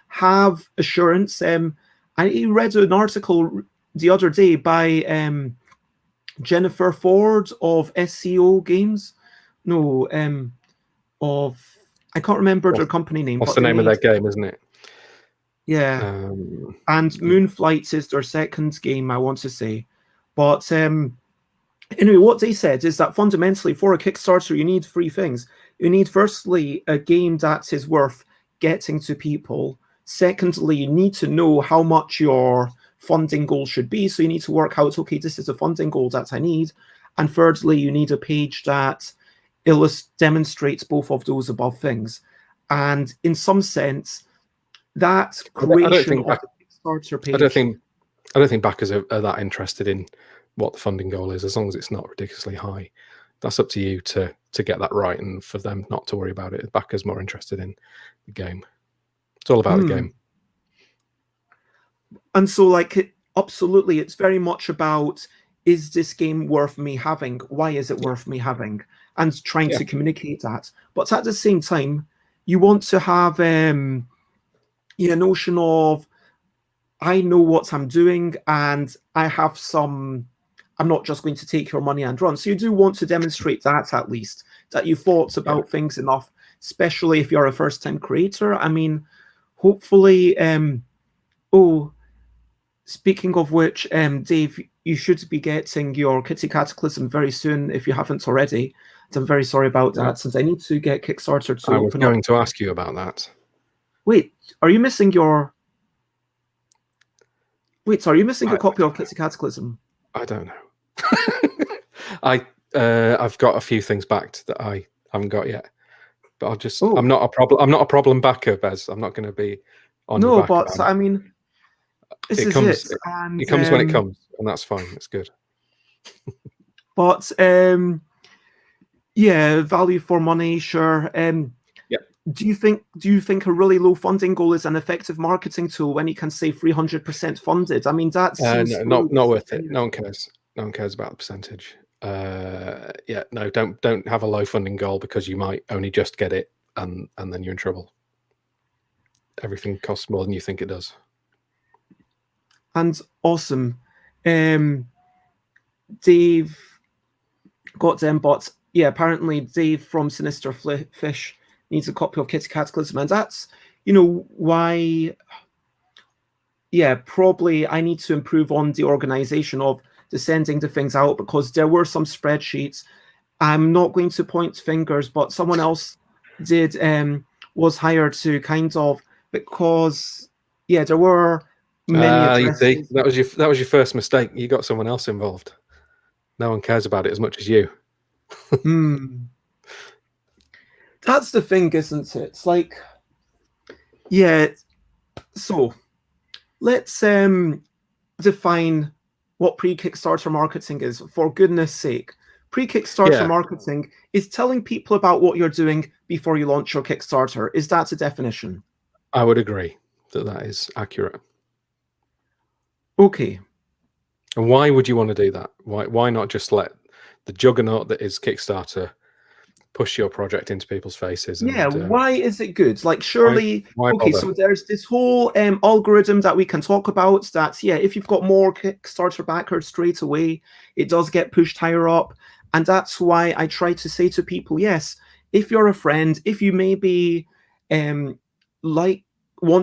have assurance. I read an article the other day by Jennifer Ford of SEO Games. No, I can't remember their company name. What's the name of their game, isn't it? Yeah, and Moonflight is their second game, I want to say. But anyway, what they said is that fundamentally for a Kickstarter, you need three things. You need, firstly, a game that is worth getting to people. Secondly, you need to know how much your funding goal should be. So you need to work out, okay, this is a funding goal that I need. And thirdly, you need a page that demonstrates both of those above things. And in some sense, that creation of a Kickstarter page... I don't think backers are that interested in what the funding goal is, as long as it's not ridiculously high. That's up to you to get that right, and for them not to worry about it. The backer's more interested in the game. It's all about the game. And so, like, absolutely, it's very much about, is this game worth me having? Why is it worth me having? And trying to communicate that. But at the same time, you want to have a notion of, I know what I'm doing, and I have some. I'm not just going to take your money and run. So you do want to demonstrate that, at least, that you thought about things enough, especially if you're a first-time creator. I mean, hopefully, speaking of which, Dave, you should be getting your Kitty Cataclysm very soon if you haven't already. And I'm very sorry about that, since I need to get Kickstarter to I was open going up. to ask you about that. Wait, are you missing your... Wait, sorry, are you missing a copy of Kitty Cataclysm? I don't know. I've got a few things backed that I haven't got yet, but I'll just. I'm not a problem. I'm not a problem backer, Bez. I'm not going to be on your back. No, but I mean, this is it. And, it comes when it comes, and that's fine. It's good. But yeah, value for money, sure. Do you think a really low funding goal is an effective marketing tool when you can say 300% funded? I mean, that seems not worth it. No one cares. No one cares about the percentage. No, don't have a low funding goal, because you might only just get it, and then you're in trouble. Everything costs more than you think it does. And awesome. Dave got them, but yeah, apparently Dave from Sinister Fish needs a copy of Kitty Cataclysm, and that's, why, probably I need to improve on the organization of the sending the things out, because there were some spreadsheets. I'm not going to point fingers, but someone else did, was hired to kind of, because, there were many you see, that was your first mistake. You got someone else involved. No one cares about it as much as you. That's the thing, isn't it? It's like, so let's define what pre-Kickstarter marketing is, for goodness sake. Pre-Kickstarter marketing is telling people about what you're doing before you launch your Kickstarter. Is that a definition? I would agree that is accurate. Okay. And why would you want to do that? Why not just let the juggernaut that is Kickstarter push your project into people's faces? And, why is it good? Like, surely, why okay, bother? so there's this whole algorithm that we can talk about, that, if you've got more Kickstarter backers straight away, it does get pushed higher up. And that's why I try to say to people, yes, if you're a friend, if you maybe want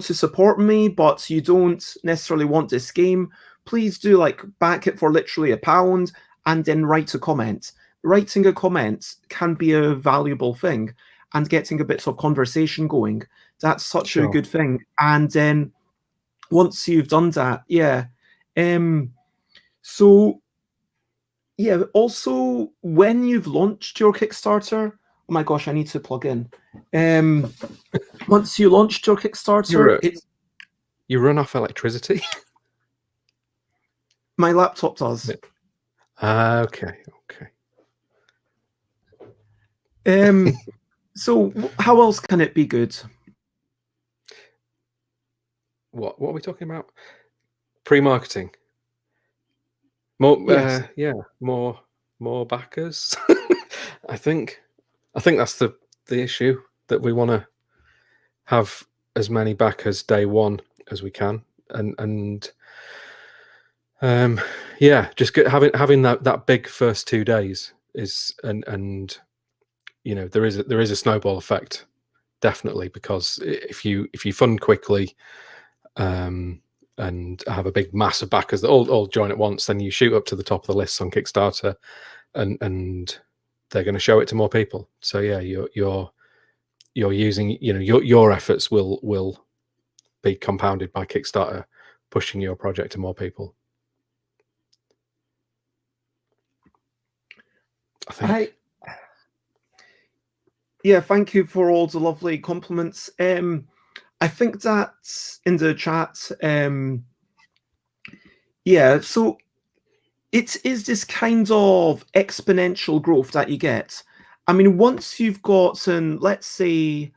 to support me, but you don't necessarily want this game, please do back it for literally £1 and then write a comment. Writing a comment can be a valuable thing, and getting a bit of conversation going. That's such a good thing. And then once you've done that, also when you've launched your Kickstarter, oh my gosh, I need to plug in. Once you launched your Kickstarter, you run off electricity? My laptop does. Okay. So how else can it be good? What are we talking about? Pre-marketing. More, more backers. I think that's the issue, that we want to have as many backers day one as we can, and just having that big first 2 days is, and there is a snowball effect, definitely, because if you fund quickly, and have a big mass of backers that all join at once, then you shoot up to the top of the list on Kickstarter, and they're going to show it to more people. So you're using, your efforts will be compounded by Kickstarter pushing your project to more people. I think. Thank you for all the lovely compliments. I think that in the chat, so it is this kind of exponential growth that you get. I mean, once you've gotten, let's say,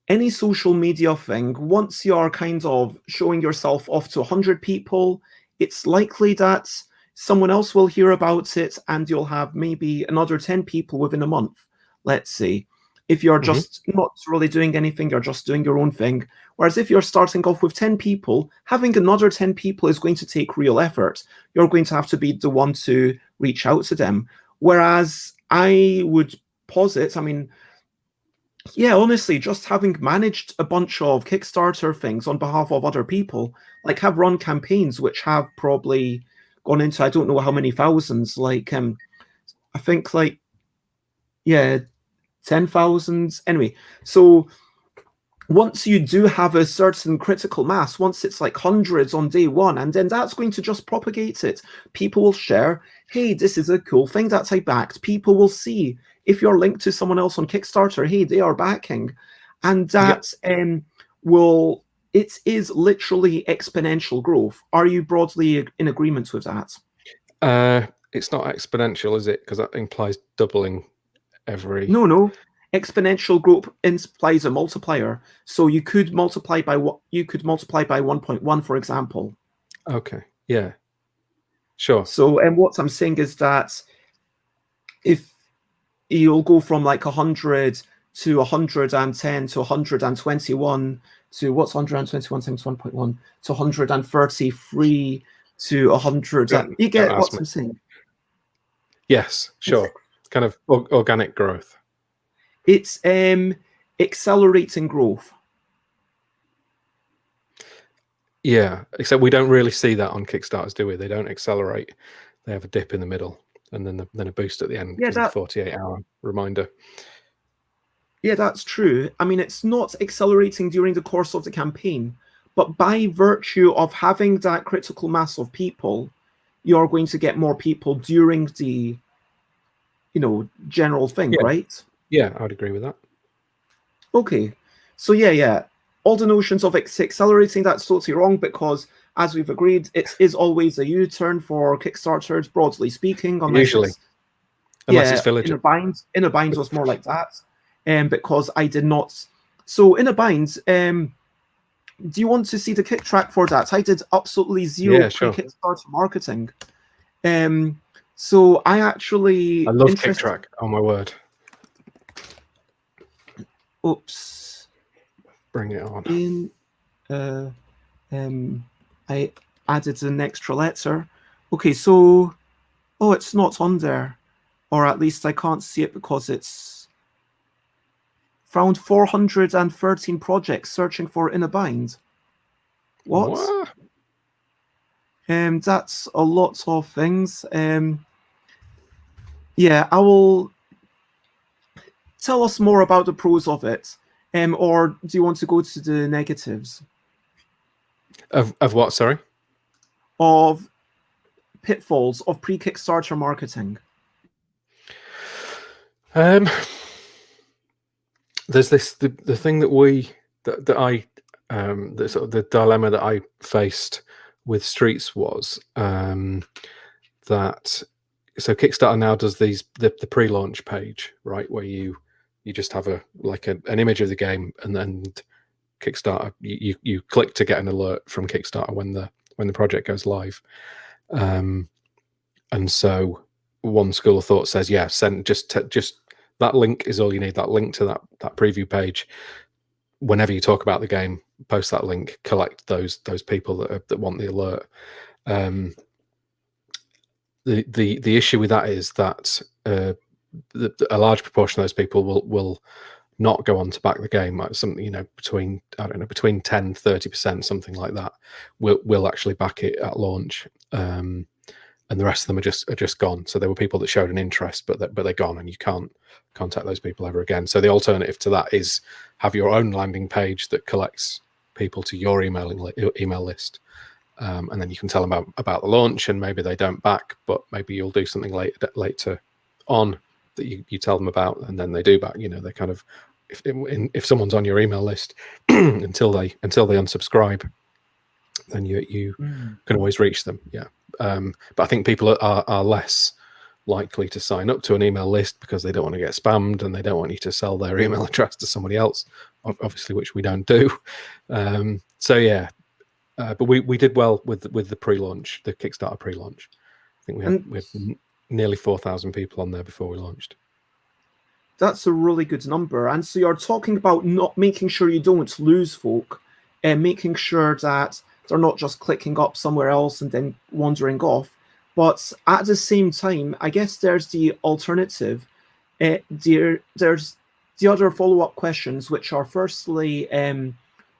any social media thing, once you're kind of showing yourself off to 100 people, it's likely that someone else will hear about it and you'll have maybe another 10 people within a month, let's say. If you're just not really doing anything, you're just doing your own thing. Whereas if you're starting off with 10 people, having another 10 people is going to take real effort. You're going to have to be the one to reach out to them. Whereas I would posit, I mean, yeah, honestly, just having managed a bunch of Kickstarter things on behalf of other people, like have run campaigns which have probably gone into, I don't know how many thousands, like, I think like, yeah, 10,000. Anyway, so once you do have a certain critical mass, once it's like hundreds on day one, and then that's going to just propagate it. People will share, hey, this is a cool thing that I backed. People will see if you're linked to someone else on Kickstarter, hey, they are backing. And that it is literally exponential growth. Are you broadly in agreement with that? It's not exponential, is it? Because that implies doubling every... No. Exponential growth implies a multiplier. So you could multiply by what you could multiply by 1.1, for example. Okay. Yeah. Sure. So, and what I'm saying is that if you'll go from like 100 to 110 to 121 to what's 121 times 1.1 to 133 to 100. You get what I'm saying? Yes, sure. Kind of organic growth. It's accelerating growth. Yeah, except we don't really see that on Kickstarters, do we? They don't accelerate. They have a dip in the middle and then a boost at the end. Yeah, that 48-hour reminder. Yeah, that's true. I mean, it's not accelerating during the course of the campaign, but by virtue of having that critical mass of people, you're going to get more people during the, general thing, right? Yeah, I'd agree with that. Okay. So yeah. All the notions of accelerating, that's totally wrong, because as we've agreed, it is always a U-turn for Kickstarters, broadly speaking. Usually. Unless it's Villager. In a Bind was more like that. Because I did not. So in a Bind, do you want to see the kick track for that? I did absolutely zero Kickstarter marketing. So I actually... I love kick track. Oh my word. Oops. Bring it on. I added an extra letter. Okay, so... Oh, it's not on there. Or at least I can't see it because it's... Found 413 projects searching for In a Bind. What? That's a lot of things. Yeah, I will tell us more about the pros of it. Or do you want to go to the negatives? Of what, sorry? Of pitfalls of pre-Kickstarter marketing. There's the thing the dilemma that I faced with Streets was that so Kickstarter now does the pre-launch page, right, where you just have an image of the game, and then Kickstarter you click to get an alert from Kickstarter when the project goes live, and so one school of thought says, yeah, send just that link is all you need. That link to that preview page. Whenever you talk about the game, post that link. Collect those people that want the alert. The issue with that is that a large proportion of those people will not go on to back the game. Like something between 10-30%, something like that, will actually back it at launch. And the rest of them are just gone. So there were people that showed an interest, but they're gone, and you can't contact those people ever again. So the alternative to that is have your own landing page that collects people to your email list, and then you can tell them about the launch, and maybe they don't back, but maybe you'll do something later on that you tell them about, and then they do back. They kind of if someone's on your email list until they unsubscribe, then you can always reach them. Yeah. But I think people are less likely to sign up to an email list because they don't want to get spammed, and they don't want you to sell their email address to somebody else obviously, which we don't do. So yeah, but we did well with the pre-launch, the Kickstarter pre-launch. I think we had nearly 4,000 people on there before we launched. That's a really good number. And so you're talking about not making sure you don't lose folk, and making sure that they're not just clicking up somewhere else and then wandering off. But at the same time, I guess there's the alternative. There's the other follow-up questions, which are firstly,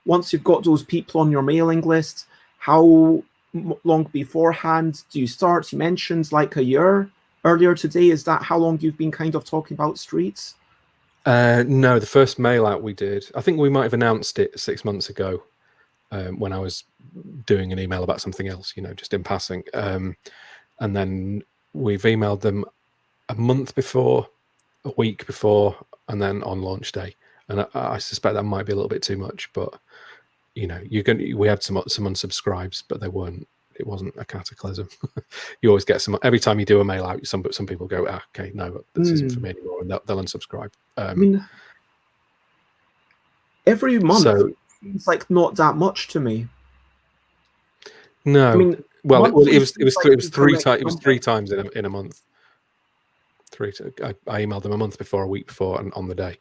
once you've got those people on your mailing list, how long beforehand do you start? You mentioned like a year earlier today. Is that how long you've been kind of talking about Streets? No, the first mail out we did, I think we might have announced it 6 months ago, when I was doing an email about something else, just in passing. And then we've emailed them a month before, a week before, and then on launch day. And I suspect that might be a little bit too much, but we had some unsubscribes, but it wasn't a cataclysm. You always get some every time you do a mail out. Some people go, okay, no, this isn't for me anymore, and they'll unsubscribe. I mean, every month seems like not that much to me. No, I mean, well, it was three times. It was 3 number. times in a month. I emailed them a month before, a week before, and on the day,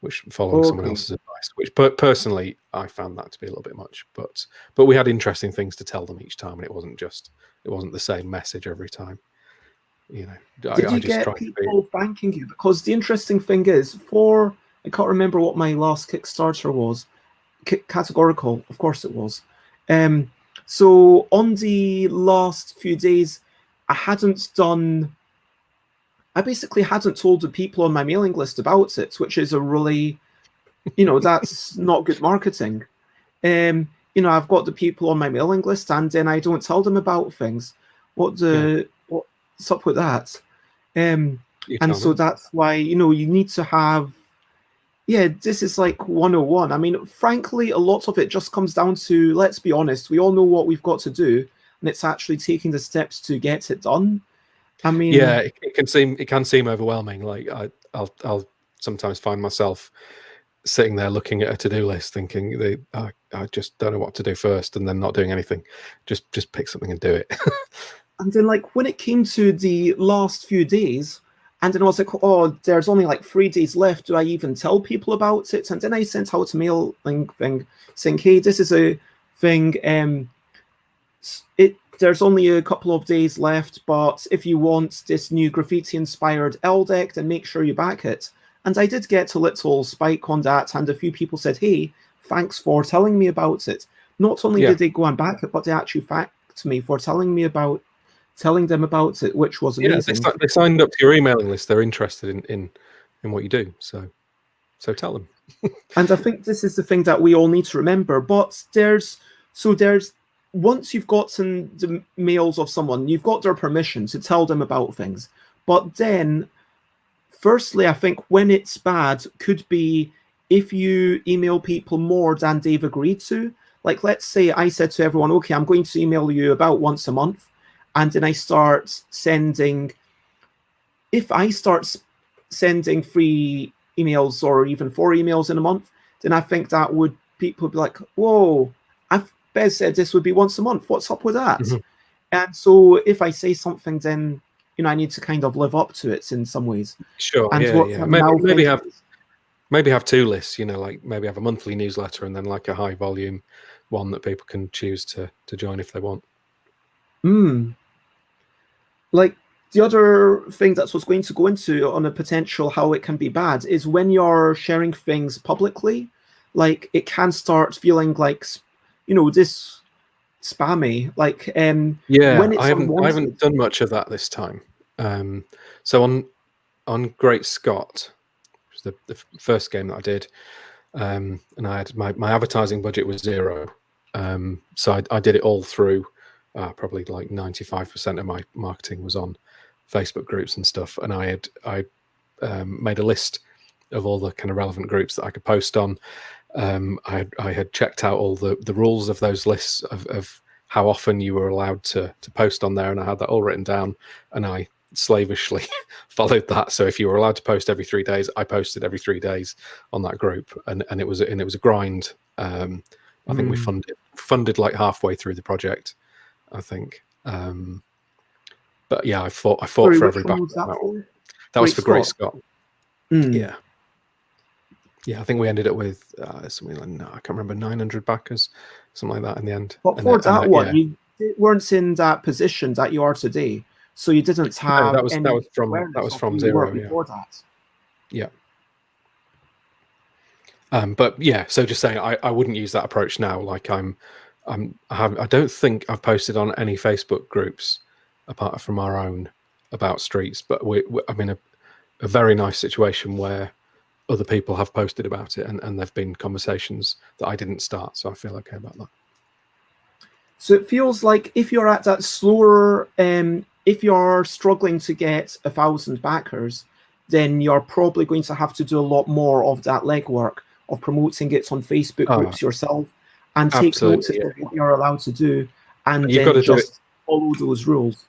which following someone else's advice. Which personally, I found that to be a little bit much. But we had interesting things to tell them each time, and it wasn't the same message every time. Did you get people thanking you? Because the interesting thing is, I can't remember what my last Kickstarter was. Categorical, of course it was. So on the last few days, I basically hadn't told the people on my mailing list about it, which is a really, that's not good marketing. I've got the people on my mailing list and then I don't tell them about things. What's up with that? And so that's why, you need to have, this is like 101. I mean, frankly, a lot of it just comes down to, let's be honest, we all know what we've got to do, and it's actually taking the steps to get it done. I mean, it can seem overwhelming. Like I'll sometimes find myself sitting there looking at a to-do list, thinking I just don't know what to do first, and then not doing anything. Just pick something and do it. And then, like, when it came to the last few days, and then I was like, oh, there's only like 3 days left. Do I even tell people about it? And then I sent out a mailing thing saying, hey, this is a thing. There's only a couple of days left, but if you want this new graffiti-inspired L deck, then make sure you back it. And I did get a little spike on that, and a few people said, hey, thanks for telling me about it. Not only did they go and back it, but they actually thanked me for telling them about it, which was amazing. Yeah, they signed up to your emailing list. They're interested in what you do, so tell them. And I think this is the thing that we all need to remember. But there's once you've gotten the mails of someone, you've got their permission to tell them about things. But then, firstly, I think when it's bad could be if you email people more than they've agreed to. Like, let's say I said to everyone, okay, I'm going to email you about once a month. And then I start sending, if I start sending 3 emails or even 4 emails in a month, then I think that people would be like, whoa, Bez said this would be once a month. What's up with that? Mm-hmm. And so if I say something, then, I need to kind of live up to it in some ways. Sure, and maybe have 2 lists, like maybe have a monthly newsletter and then like a high volume one that people can choose to join if they want. Like, the other thing that's what's going to go into on a potential how it can be bad is when you're sharing things publicly, like it can start feeling like, this spammy. Like, when it's I haven't done much of that this time. So on Great Scott, which was the first game that I did, and I had my advertising budget was 0. So I did it all through. Probably like 95% of my marketing was on Facebook groups and stuff, and I made a list of all the kind of relevant groups that I could post on. I had checked out all the rules of those lists of how often you were allowed to post on there, and I had that all written down. And I slavishly followed that. So if you were allowed to post every 3 days, I posted every 3 days on that group, and it was a grind. I think we funded like halfway through the project, I think. But yeah, I fought Sorry, for which every one back. was that for? That was for Great Scott. Mm. Yeah, I think we ended up with something like, no, I can't remember, 900 backers, something like that in the end. But for that one, you weren't in that position that you are today, so you didn't have that was from zero. Before that. Yeah. But yeah, so just saying, I wouldn't use that approach now. Like I don't think I've posted on any Facebook groups apart from our own about streets, but I'm in a very nice situation where other people have posted about it, and there've been conversations that I didn't start, so I feel okay about that. So it feels like if you're at that slower, if you're struggling to get 1,000 backers, then you're probably going to have to do a lot more of that legwork of promoting it on Facebook groups yourself, and take notes of what you're allowed to do, and then just follow those rules.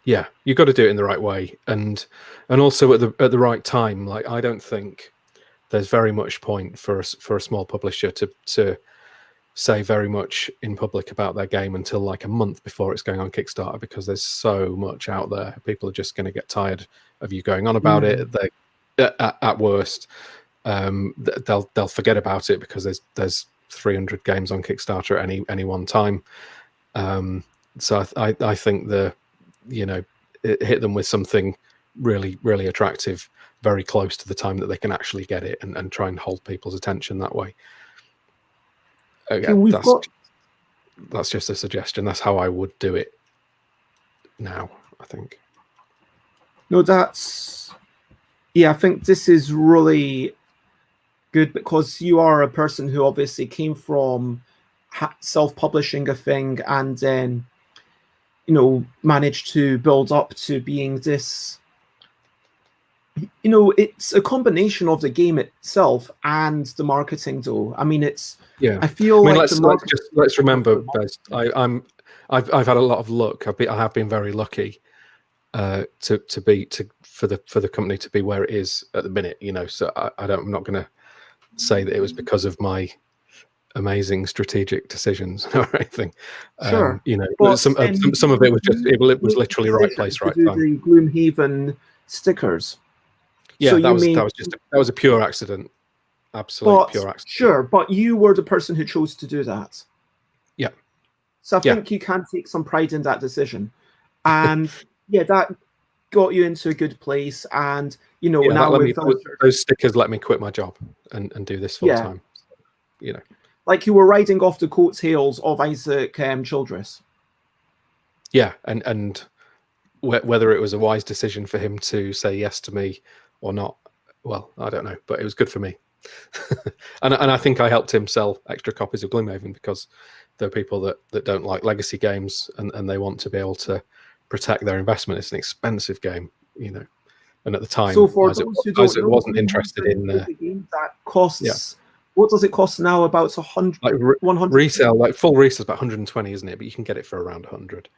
Yeah, you've got to do it in the right way, and also at the right time. Like, I don't think there's very much point for a small publisher to say very much in public about their game until like a month before it's going on Kickstarter, because there's so much out there. People are just going to get tired of you going on about it. They, at worst, they'll forget about it because there's 300 games on Kickstarter at any one time. So I think hit them with something really, really attractive very close to the time that they can actually get it, and try and hold people's attention that way. Again, that's just a suggestion. That's how I would do it now, I think. No, I think this is really good, because you are a person who obviously came from self-publishing a thing, and then managed to build up to being this. It's a combination of the game itself and the marketing, though. I mean, I feel like let's remember, Bez, I've had a lot of luck. I have been very lucky for the company to be where it is at the minute. So I'm not going to say that it was because of my amazing strategic decisions or anything. Sure. But some of it was just it was literally right place, right time. The Gloomhaven stickers. Yeah, so that was a pure accident. Absolute pure accident. Sure, but you were the person who chose to do that. Yeah. So I think you can take some pride in that decision. And that got you into a good place. And now those stickers let me quit my job and do this full time. Like you were riding off the coattails of Isaac Childress. Yeah, and whether it was a wise decision for him to say yes to me or not, well, I don't know, but it was good for me. and I think I helped him sell extra copies of Gloomhaven, because there are people that don't like legacy games, and they want to be able to protect their investment. It's an expensive game, and at the time, so for those who don't know, wasn't interested in the game that costs. What does it cost now? About 100. Like 100 resale, like full resale is about 120, isn't it? But you can get it for around 100.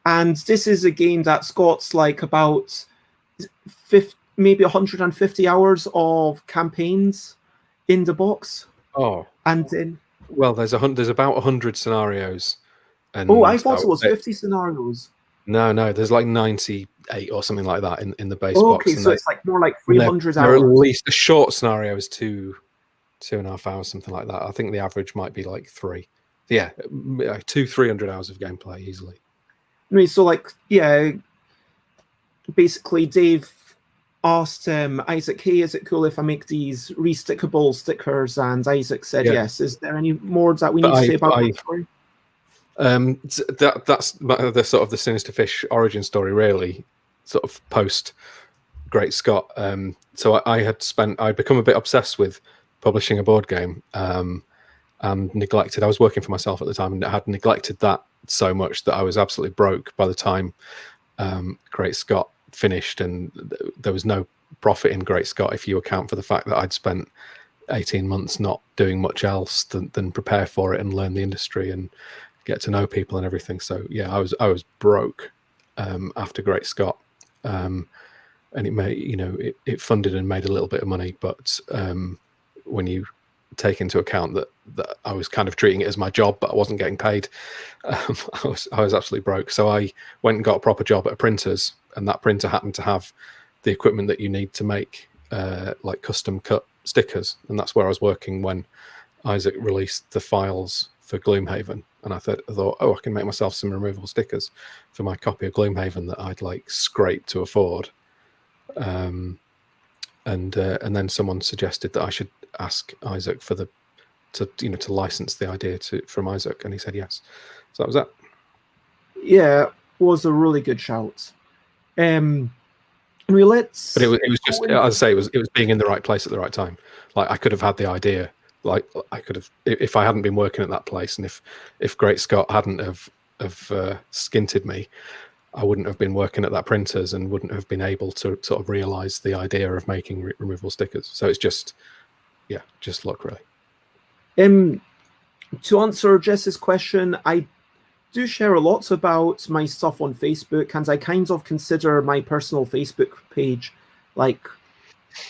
And this is a game that's got like about 50, maybe 150 hours of campaigns in the box. Oh, and then there's about 100 scenarios. And I thought it was 50 scenarios. No, there's like 98 or something like that in the base box. Okay, so it's like more like 300 hours. They're at least a short scenario is 2.5 hours, something like that. I think the average might be like 3. Yeah, 300 hours of gameplay easily. I mean, so basically Dave asked Isaac, hey, is it cool if I make these restickable stickers? And Isaac said yes. Is there any more that we need to say about that story? That's the sort of the Sinister Fish origin story, really, sort of post Great Scott. So I'd become a bit obsessed with publishing a board game, and neglected. I was working for myself at the time, and I had neglected that so much that I was absolutely broke by the time Great Scott finished, and there was no profit in Great Scott if you account for the fact that I'd spent 18 months not doing much else than prepare for it and learn the industry and get to know people and everything. So yeah, I was broke after Great Scott, and it may, it funded and made a little bit of money, but when you take into account that I was kind of treating it as my job, but I wasn't getting paid, I was absolutely broke. So I went and got a proper job at a printer's, and that printer happened to have the equipment that you need to make like custom cut stickers, and that's where I was working when Isaac released the files for Gloomhaven. And I thought, oh, I can make myself some removable stickers for my copy of Gloomhaven that I'd like scraped to afford. And then someone suggested that I should ask Isaac to license the idea from Isaac, and he said yes. So that was that. Yeah, it was a really good shout. But it was just, as I say, it was being in the right place at the right time. Like, I could have had the idea. Like, I could have, if I hadn't been working at that place, and if Great Scott hadn't have skinted me, I wouldn't have been working at that printers and wouldn't have been able to sort of realize the idea of making removable stickers. So it's just luck, really. To answer Jess's question, I do share a lot about my stuff on Facebook, and I kind of consider my personal Facebook page like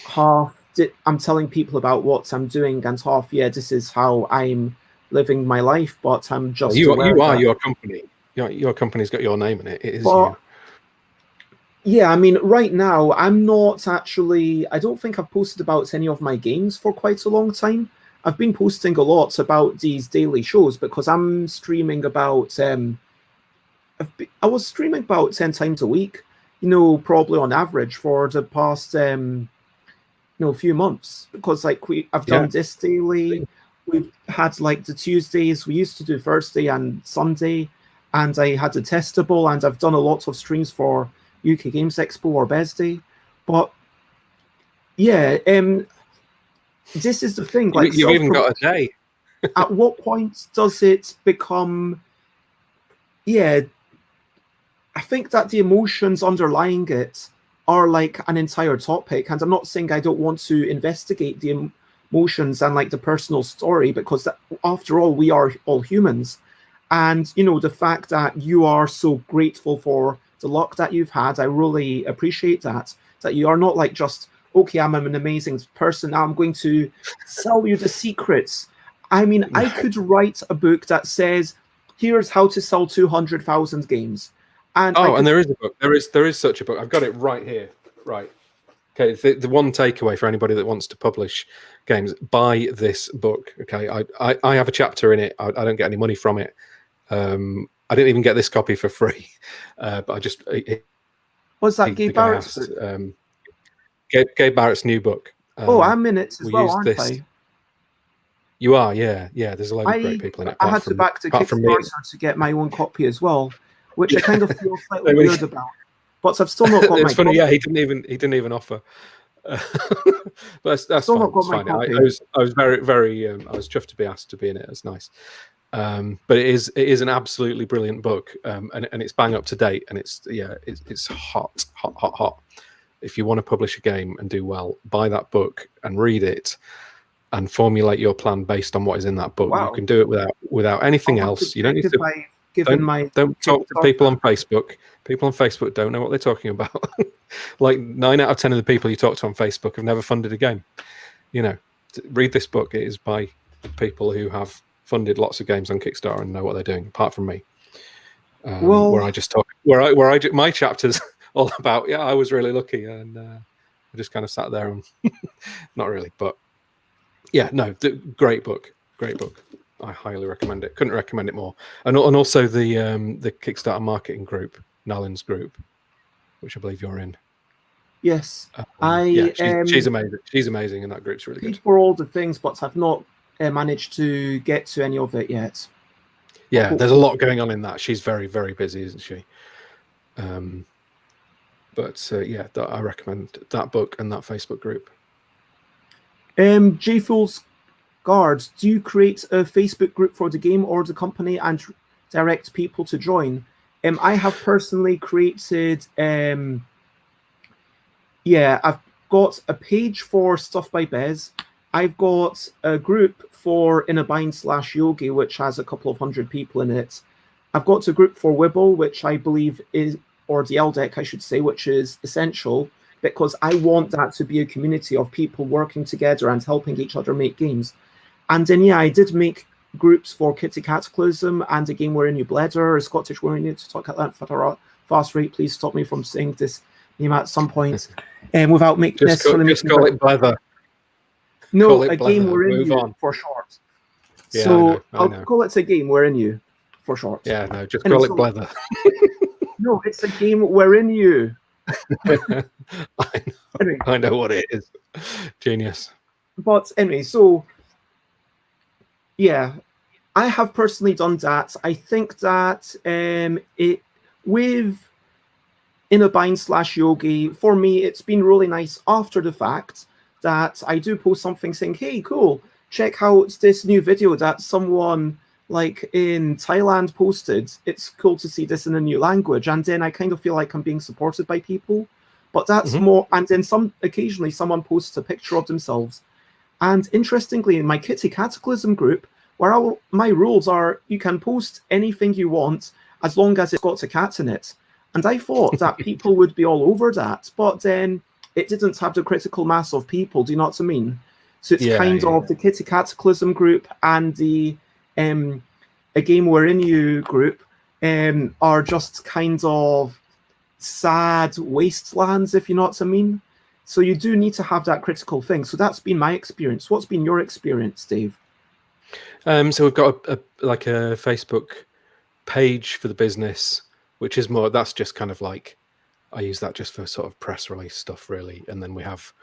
half I'm telling people about what I'm doing, and half, this is how I'm living my life, but I'm just you are your company. Your company's got your name in it. It is you. Yeah, I mean, right now, I'm not actually, I don't think I've posted about any of my games for quite a long time. I've been posting a lot about these daily shows because I'm streaming about, I was streaming about 10 times a week, probably on average for the past, few months, because like I've done this daily. We've had like the Tuesdays, we used to do Thursday and Sunday, and I had a testable, and I've done a lot of streams for UK Games Expo or Besday. But this is the thing. Like, you've even got a day. At what point does it become? I think that the emotions underlying it are like an entire topic, and I'm not saying I don't want to investigate the emotions and like the personal story, because after all, we are all humans. And the fact that you are so grateful for the luck that you've had, I really appreciate that you are not like just, okay, I'm an amazing person, now I'm going to sell you the secrets. I mean, I could write a book that says, here's how to sell 200,000 games. And there is a book. There is such a book. I've got it right here. Right. Okay. The one takeaway for anybody that wants to publish games: buy this book. Okay. I have a chapter in it. I don't get any money from it. I didn't even get this copy for free. But I just. What's that? Gabe Barrett's book? Gabe Barrett's new book. I'm in it as well, aren't I? You are, yeah. There's a lot of great people in it. I had to back to Kickstarter to get my own copy as well, which I kind of feel slightly weird about. But I've still not got it's my funny, copy. he didn't even offer. But that's fine. It's fine. I was very I was chuffed to be asked to be in it. It's nice. But it is an absolutely brilliant book, and it's bang up to date, and it's hot. If you want to publish a game and do well, buy that book and read it, and formulate your plan based on what is in that book. Wow. You can do it without anything else. You don't need to. Don't talk to people on Facebook. People on Facebook don't know what they're talking about. Like 9 out of 10 of the people you talk to on Facebook have never funded a game. Read this book. It is by people who have funded lots of games on Kickstarter and know what they're doing. Apart from me, where I just talk, my chapters all about. Yeah, I was really lucky, and I just kind of sat there and not really, but. Yeah, no, great book. I highly recommend it. Couldn't recommend it more. And also the Kickstarter marketing group, Nalin's group, which I believe you're in. Yes, she's amazing. She's amazing, and that group's really good. For all the things, but I've not managed to get to any of it yet. Yeah, there's a lot going on in that. She's very, very busy, isn't she? I recommend that book and that Facebook group. J-Fool's Guards, do you create a Facebook group for the game or the company and direct people to join? I have personally created, I've got a page for Stuff by Bez. I've got a group for In a Bind /Yogi, which has a couple of hundred people in it. I've got a group for Wibble, which I believe or the L deck, I should say, which is essential because I want that to be a community of people working together and helping each other make games. And then, yeah, I did make groups for Kitty Cataclysm and a game wherein you blether, a Scottish wherein you to talk at that at a fast rate. Please stop me from saying this name at some point, without necessarily making call it blether. No, call it a blether. game wherein Move you on. for short. Yeah, so I I'll know. call it a game wherein you for short. Yeah, no, just And call it so- blether. No, it's a game wherein you. I know what it is. Genius. But anyway, so yeah, I have personally done that. I think that it with Innerbind/Yogi, for me, it's been really nice after the fact that I do post something saying, hey, cool, check out this new video that someone like in Thailand posted. It's cool to see this in a new language. And then I kind of feel like I'm being supported by people. But that's more, and then occasionally someone posts a picture of themselves. And interestingly, in my Kitty Cataclysm group, where my rules are, you can post anything you want as long as it's got a cat in it. And I thought that people would be all over that, but then it didn't have the critical mass of people. Do you know what I mean? So it's of the Kitty Cataclysm group and the A Game Wherein You group are just kind of sad wastelands, if you know what I mean. So you do need to have that critical thing. So that's been my experience. What's been your experience, Dave? So we've got a Facebook page for the business, which is more, that's just kind of like, I use that just for sort of press release stuff, really. And then we have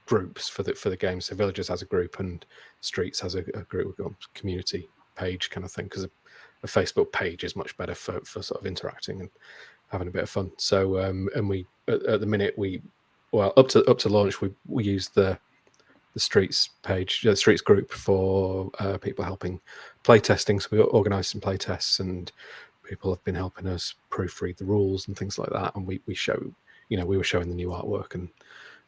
groups for the game. So Villagers has a group and Streets has a group. We've got a community page kind of thing, because a Facebook page is much better for sort of interacting and having a bit of fun. So and we at the minute up to launch we use the Streets page, the Streets group for people helping playtesting. So we organise some playtests and people have been helping us proofread the rules and things like that. And we show, we were showing the new artwork and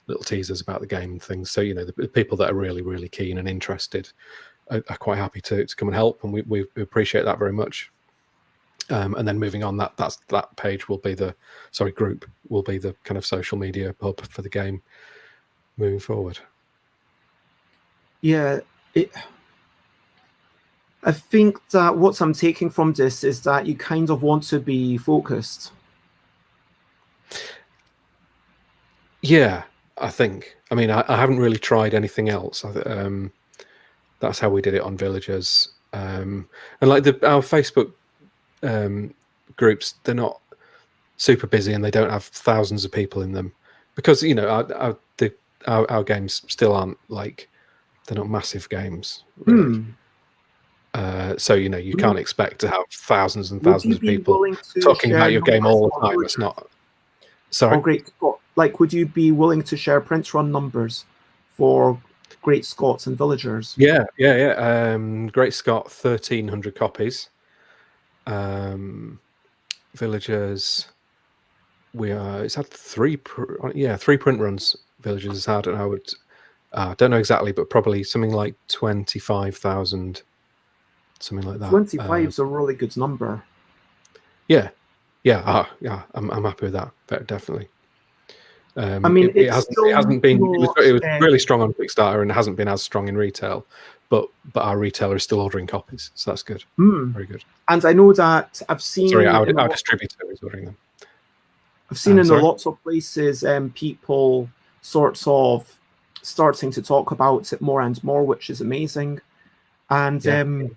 little teasers about the game and things. So, the people that are really, really keen and interested are quite happy to come and help. And we appreciate that very much. And then moving on, that page will be group will be the kind of social media hub for the game moving forward. Yeah, I think that what I'm taking from this is that you kind of want to be focused. Yeah, I think. I mean, I haven't really tried anything else. That's how we did it on Villagers. And like our Facebook groups, they're not super busy and they don't have thousands of people in them because, our games still aren't like, they're not massive games, really. So you can't expect to have thousands and thousands of people talking about your game all the time. It's not. Sorry. Oh, great Scott! Like, would you be willing to share print run numbers for Great Scots and Villagers? Yeah. Great Scott, 1,300 copies. Villagers, it's had three print runs. Villagers has had, and I don't know exactly, but probably something like 25,000, something like that. 25 is a really good number. Yeah, I'm happy with that, definitely. I mean, it hasn't been. It was really strong on Kickstarter and it hasn't been as strong in retail, but our retailer is still ordering copies, so that's good. Very good. And I know that I've seen. Sorry, our distributor is ordering them. I've seen in lots of places people sort of starting to talk about it more and more, which is amazing. And so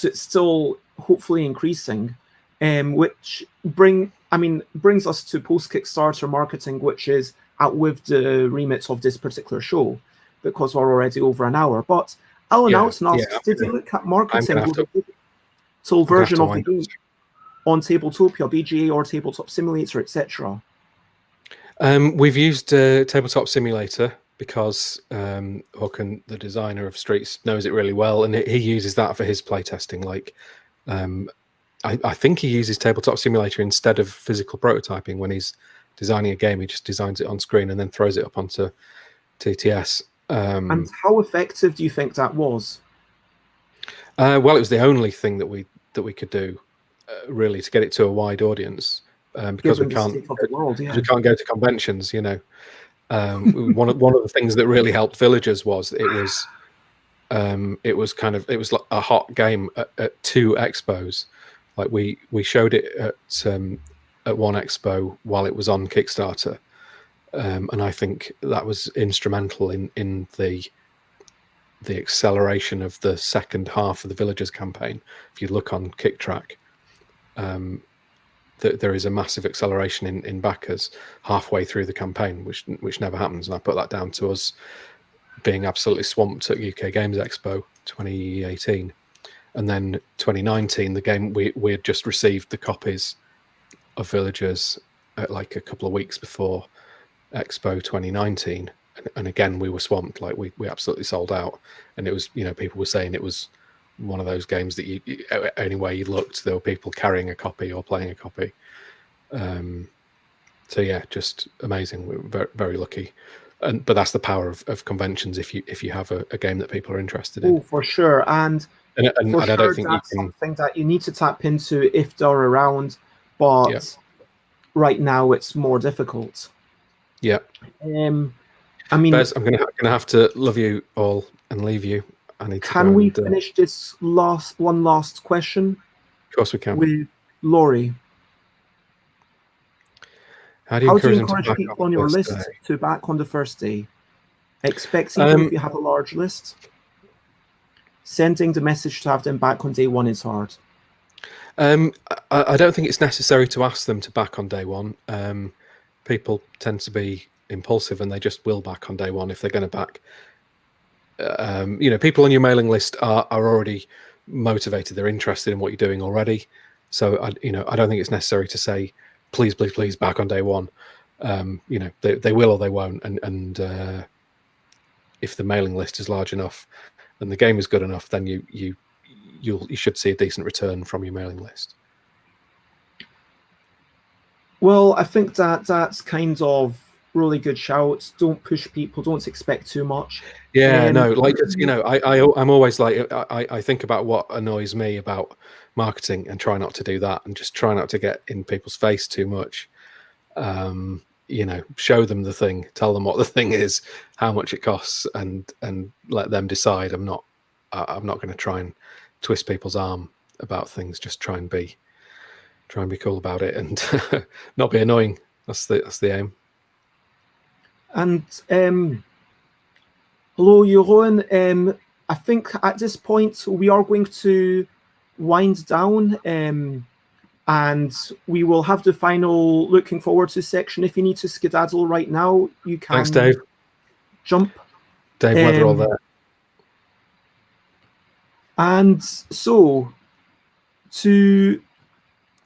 it's still hopefully increasing, which brings us to post-Kickstarter marketing, which is out with the remit of this particular show, because we're already over an hour. But Alan Alton asks, did you look at marketing with a digital version of the game on Tabletopia, BGA or Tabletop Simulator, etc.? We've used Tabletop Simulator because Håkan, the designer of Streets, knows it really well, and he uses that for his playtesting. Like, I think he uses Tabletop Simulator instead of physical prototyping when he's designing a game. He just designs it on screen and then throws it up onto TTS. And how effective do you think that was? Well, it was the only thing that we could do really to get it to a wide audience. because Given the state of the world, we can't go to conventions. You know, one of the things that really helped villagers was it was like a hot game at 2 expos. Like we showed it at one expo while it was on Kickstarter, and I think that was instrumental in the acceleration of the second half of the villagers campaign. If you look on KickTrack, there is a massive acceleration in backers halfway through the campaign, which never happens, and I put that down to us being absolutely swamped at UK Games Expo 2018. And then 2019, the game, we had just received the copies of Villagers like a couple of weeks before Expo 2019, and again we were swamped. Like we absolutely sold out, and it was, you know, people were saying it was one of those games that you anywhere you looked, there were people carrying a copy or playing a copy. So yeah, just amazing. We were very, very lucky. But that's the power of conventions. If you have a game that people are interested in. Oh, for sure. And for I sure, don't think that's you can, something that you need to tap into if they're around. But right now, it's more difficult. Yeah. I mean, Bez, I'm gonna have to love you all and leave you. I need to. Can we finish this one last question? Of course we can. With Laurie. How do you encourage people on your list to back on the first day? Expecting them if you have a large list. Sending the message to have them back on day one is hard. I don't think it's necessary to ask them to back on day one. People tend to be impulsive and they just will back on day one if they're going to back. You know, people on your mailing list are already motivated. They're interested in what you're doing already. So I don't think it's necessary to say, please back on day one. You know, they will or they won't. And if the mailing list is large enough and the game is good enough, then you should see a decent return from your mailing list. Well, I think that's kind of really good shouts. Don't push people. Don't expect too much. Yeah, no, like, you know, I'm always like, I think about what annoys me about marketing and try not to do that, and just try not to get in people's face too much. You know, show them the thing, tell them what the thing is, how much it costs, and let them decide. I'm not going to try and twist people's arm about things. Just try and be cool about it and not be annoying. That's the aim. And hello, Jeroen. I think at this point we are going to wind down, and we will have the final looking forward to section. If you need to skedaddle right now, you can. Thanks, Dave. Jump. Dave, weather all there. And so, to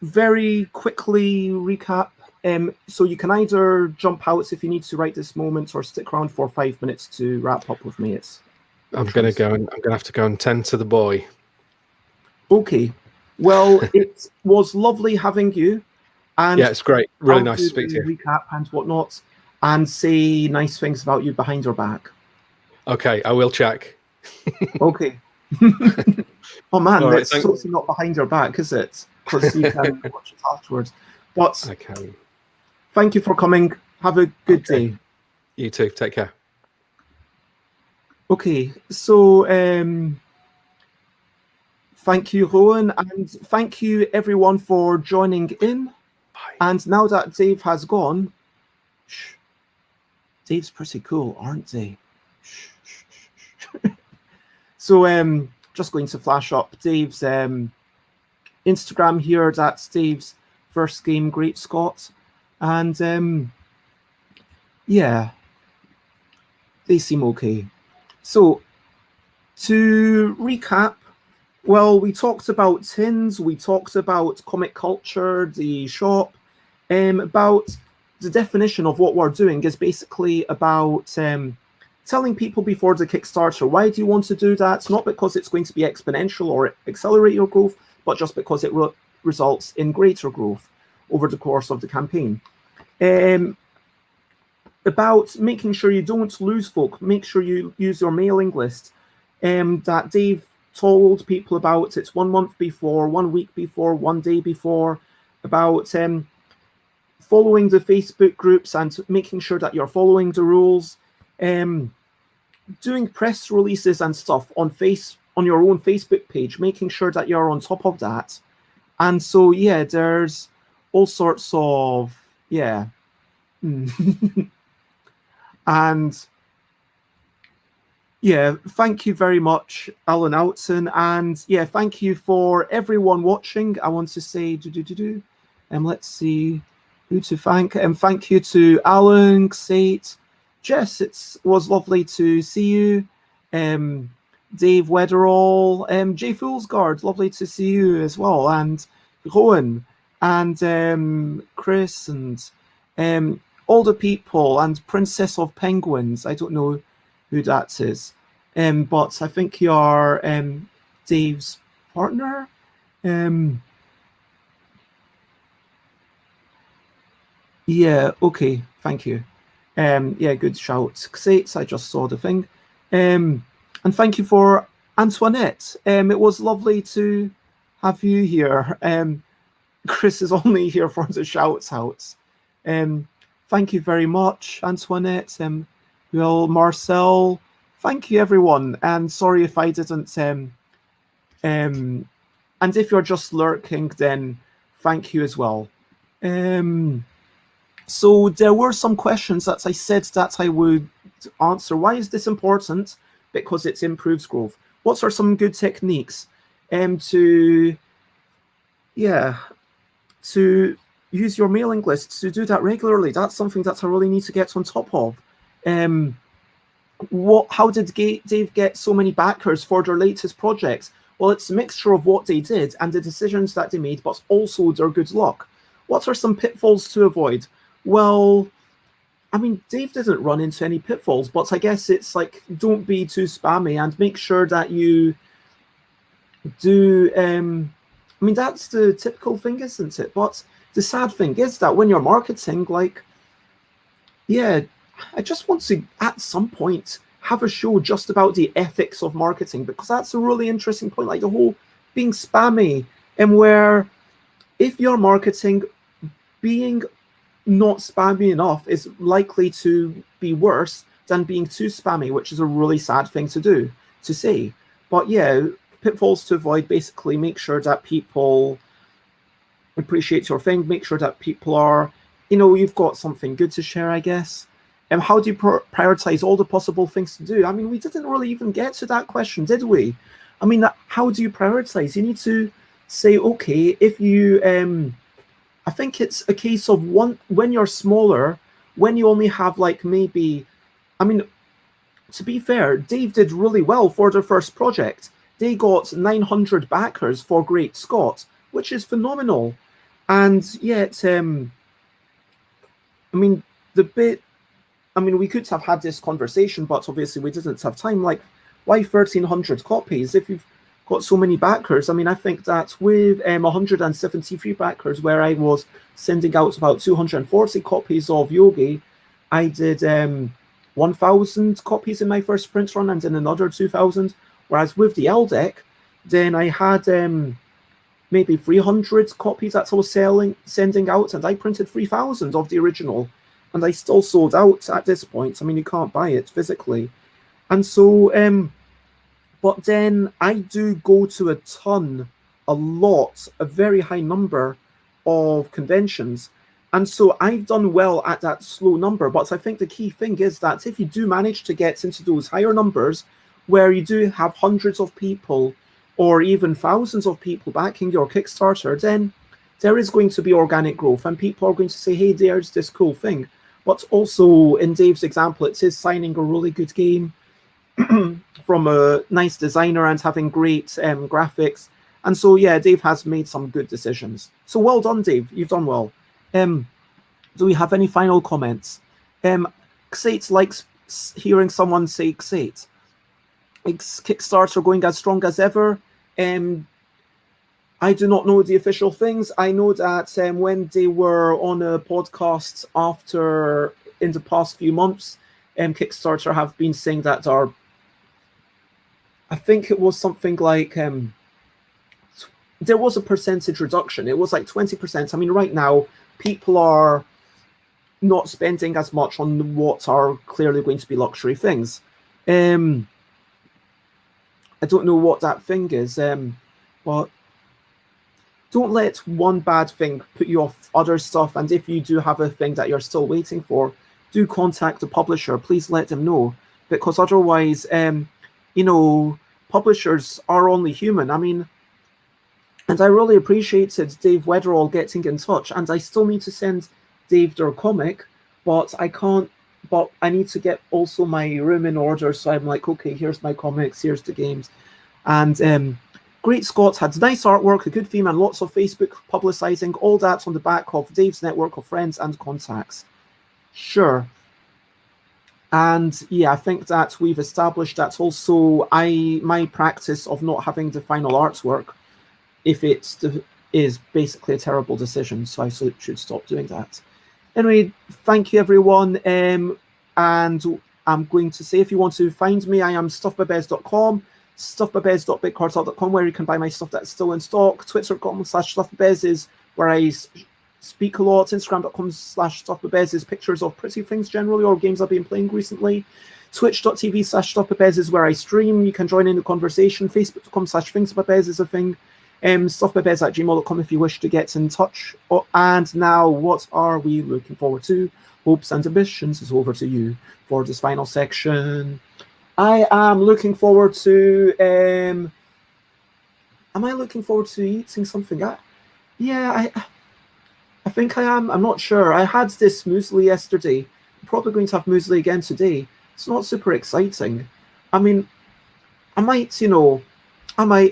very quickly recap, so you can either jump out if you need to right this moment, or stick around for 5 minutes to wrap up with me. I'm going to have to go and tend to the boy. Okay. Well, it was lovely having you. And yeah, it's great. Really nice to speak to you. Recap and whatnot, and say nice things about you behind your back. Okay, I will check. Okay. Oh man, right, that's totally not behind your back, is it? Because you can watch it afterwards. But I can. Thank you for coming. Have a good day. You too. Take care. Okay, so thank you, Rowan, and thank you everyone for joining in. Bye. And now that Dave has gone, shh, Dave's pretty cool, aren't they? Shh, shh, shh, shh. So just going to flash up Dave's Instagram here. That's Dave's First Game Great Scott. And yeah, they seem okay. So to recap, well, we talked about tins, we talked about comic culture, the shop, about the definition of what we're doing is basically about telling people before the Kickstarter, why do you want to do that? Not because it's going to be exponential or accelerate your growth, but just because it results in greater growth over the course of the campaign. About making sure you don't lose folk, make sure you use your mailing list that Dave told people about. It's 1 month before, 1 week before, 1 day before, about following the Facebook groups and making sure that you're following the rules, doing press releases and stuff on your own Facebook page, making sure that you're on top of that. And so yeah, there's all sorts of and yeah, thank you very much, Alan Outson, and yeah, thank you for everyone watching. I want to say let's see who to thank. Thank you to Alan, Xate, Jess, it was lovely to see you. Dave Weatherall, Jay Foolsguard, lovely to see you as well, and Rowan, and Chris, and all the people, and Princess of Penguins. I don't know who that is, but I think you are Dave's partner. Yeah, okay, thank you. Yeah, good shout. Xates, I just saw the thing. And thank you for Antoinette. It was lovely to have you here. Chris is only here for the shouts outs. Thank you very much, Antoinette. Well, Marcel, thank you everyone. And sorry if I didn't. And if you're just lurking, then thank you as well. So there were some questions that I said that I would answer. Why is this important? Because it improves growth. What are some good techniques to use your mailing list, to do that regularly? That's something that I really need to get on top of. How did Dave get so many backers for their latest projects? Well, it's a mixture of what they did and the decisions that they made, but also their good luck. What are some pitfalls to avoid? Well, I mean, Dave didn't run into any pitfalls, but I guess it's like, don't be too spammy and make sure that you do, I mean, that's the typical thing, isn't it? But the sad thing is that when you're marketing, like, yeah, I just want to, at some point, have a show just about the ethics of marketing, because that's a really interesting point, like the whole being spammy, and where if you're marketing, being not spammy enough is likely to be worse than being too spammy, which is a really sad thing to say. But yeah, pitfalls to avoid, basically make sure that people appreciate your thing, make sure that people are, you've got something good to share, I guess. And how do you prioritize all the possible things to do? I mean, we didn't really even get to that question, did we? I mean, how do you prioritize? You need to say, okay, if you I think it's a case of when you're smaller, when you only have like maybe, I mean, to be fair, Dave did really well for their first project. They got 900 backers for Great Scott, which is phenomenal. And yet, I mean, we could have had this conversation, but obviously we didn't have time. Like, why 1,300 copies if you've got so many backers? I mean, I think that with 173 backers, where I was sending out about 240 copies of Yogi, I did 1,000 copies in my first print run and then another 2,000. Whereas with the LDEC, then I had maybe 300 copies that I was sending out, and I printed 3,000 of the original. And I still sold out at this point. I mean, you can't buy it physically. And so, but then I do go to a very high number of conventions. And so I've done well at that slow number. But I think the key thing is that if you do manage to get into those higher numbers, where you do have hundreds of people or even thousands of people backing your Kickstarter, then there is going to be organic growth, and people are going to say, hey, there's this cool thing. But also, in Dave's example, it is signing a really good game from a nice designer and having great graphics. And so, yeah, Dave has made some good decisions. So well done, Dave. You've done well. Do we have any final comments? Xate likes hearing someone say Xate. Kickstarter going as strong as ever. I do not know the official things. I know that when they were on a podcast in the past few months, Kickstarter have been saying that I think it was something like, there was a percentage reduction. It was like 20%. I mean, right now, people are not spending as much on what are clearly going to be luxury things. I don't know what that thing is, but don't let one bad thing put you off other stuff. And if you do have a thing that you're still waiting for, do contact the publisher. Please let them know, because otherwise, publishers are only human. I mean, and I really appreciated Dave Weatherall getting in touch, and I still need to send Dave their comic, but I can't. But I need to get also my room in order. So I'm like, okay, here's my comics, here's the games, and Great Scott had nice artwork, a good theme, and lots of Facebook publicising. All that on the back of Dave's network of friends and contacts. Sure. And yeah, I think that we've established that also my practice of not having the final artwork, if is basically a terrible decision, so I should stop doing that. Anyway, thank you everyone, and I'm going to say, if you want to find me, I am stuffbybez.com, stuffbybez.bitcartel.com, where you can buy my stuff that's still in stock. Twitter.com/stuffbybez is where I speak a lot. Instagram.com/stuffbybez is pictures of pretty things generally, or games I've been playing recently. Twitch.tv/stuffbybez is where I stream. You can join in the conversation. Facebook.com/thingsbybez is a thing. Stuffbybez@gmail.com if you wish to get in touch. And now, what are we looking forward to? Hopes and ambitions is over to you for this final section. I am looking forward to. Am I looking forward to eating something? Yeah, I think I am. I'm not sure. I had this muesli yesterday. I'm probably going to have muesli again today. It's not super exciting. I mean, I might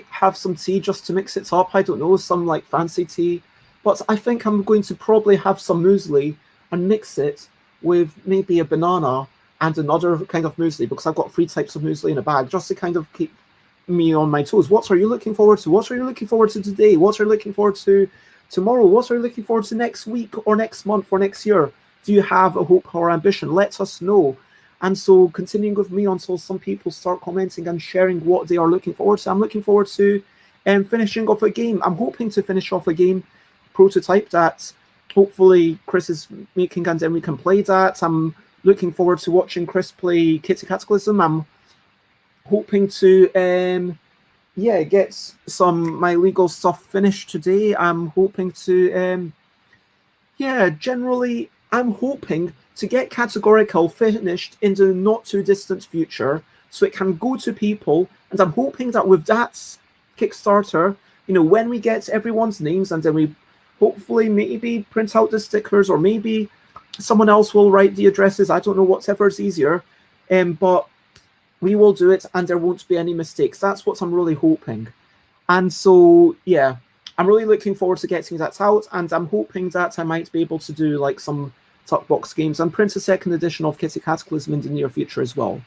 have some tea just to mix it up. I don't know, some like fancy tea. But I think I'm going to probably have some muesli and mix it with maybe a banana and another kind of muesli, because I've got 3 types of muesli in a bag, just to kind of keep me on my toes. What are you looking forward to? What are you looking forward to today? What are you looking forward to tomorrow? What are you looking forward to next week or next month or next year? Do you have a hope or ambition? Let us know. And so continuing with me until some people start commenting and sharing what they are looking forward to. I'm looking forward to finishing off a game. I'm hoping to finish off a game prototype that hopefully Chris is making, and then we can play that. I'm looking forward to watching Chris play Kitty Cataclysm. I'm hoping to get my legal stuff finished today. I'm hoping to generally I'm hoping to get Categorical finished in the not too distant future, so it can go to people. And I'm hoping that with that Kickstarter, when we get everyone's names, and then we hopefully maybe print out the stickers, or maybe someone else will write the addresses. I don't know, whatever is easier, but we will do it, and there won't be any mistakes. That's what I'm really hoping. And so yeah, I'm really looking forward to getting that out, and I'm hoping that I might be able to do like some tuck box games and print a second edition of Kitty Cataclysm in the near future as well.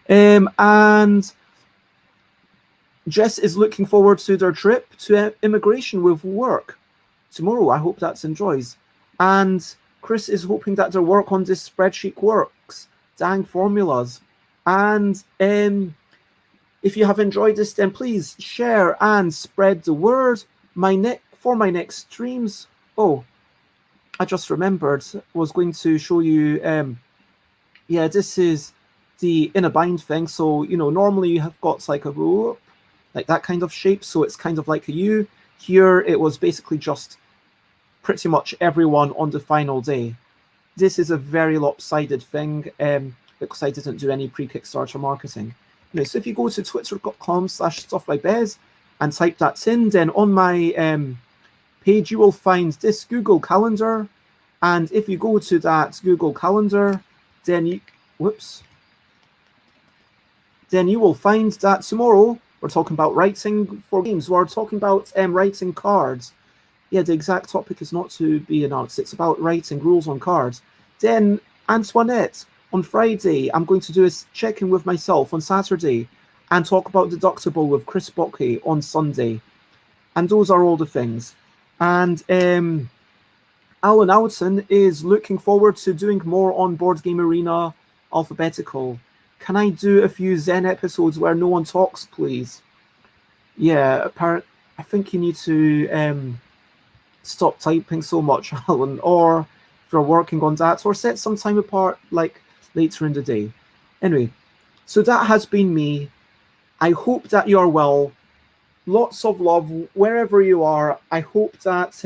And Jess is looking forward to their trip to immigration with work tomorrow. I hope that enjoys. And Chris is hoping that their work on this spreadsheet works. Dang formulas. And if you have enjoyed this, then please share and spread the word. For my next streams, I just remembered, was going to show you, this is the in a bind thing. So, normally you have got like a row, like that kind of shape. So it's kind of like a U. Here, it was basically just pretty much everyone on the final day. This is a very lopsided thing because I didn't do any pre-Kickstarter marketing. So if you go to twitter.com/stuffbybez and type that in, then on my page, you will find this Google Calendar. And if you go to that Google Calendar, then you will find that tomorrow we're talking about writing for games. We're talking about writing cards. Yeah, the exact topic is not to be announced. It's about writing rules on cards. Then Antoinette, on Friday, I'm going to do a check-in with myself on Saturday and talk about Deductible with Chris Bocke on Sunday. And those are all the things. And Alan Alton is looking forward to doing more on Board Game Arena Alphabetical. Can I do a few Zen episodes where no one talks, please? Yeah, I think you need to stop typing so much, Alan, or are working on that, or set some time apart like later in the day. Anyway, so that has been me. I hope that you are well. Lots of love wherever you are. I hope that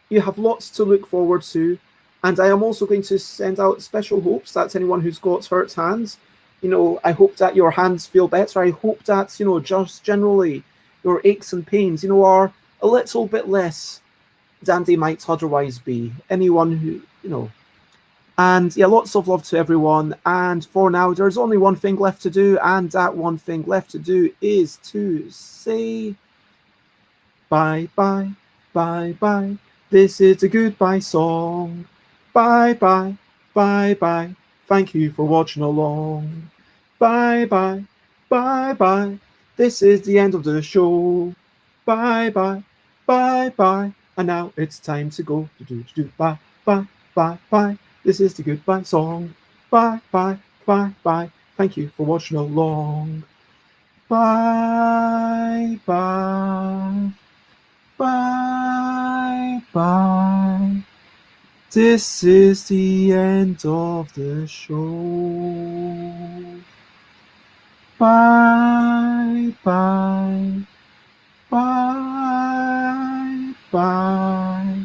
you have lots to look forward to. And I am also going to send out special hopes that anyone who's got hurt hands, I hope that your hands feel better. I hope that, just generally your aches and pains, are a little bit less than they might otherwise be. Anyone who. And yeah, lots of love to everyone. And for now, there's only one thing left to do. And that one thing left to do is to say bye, bye, bye, bye. This is a goodbye song. Bye, bye, bye, bye. Thank you for watching along. Bye, bye, bye, bye. This is the end of the show. Bye, bye, bye, bye. And now it's time to go. Bye, bye, bye, bye. This is the goodbye song. Bye, bye, bye, bye. Thank you for watching along. Bye, bye. Bye, bye. This is the end of the show. Bye, bye. Bye, bye.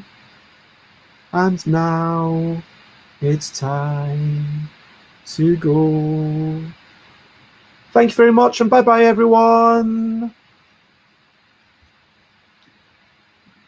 And now it's time to go. Thank you very much, and bye-bye, everyone.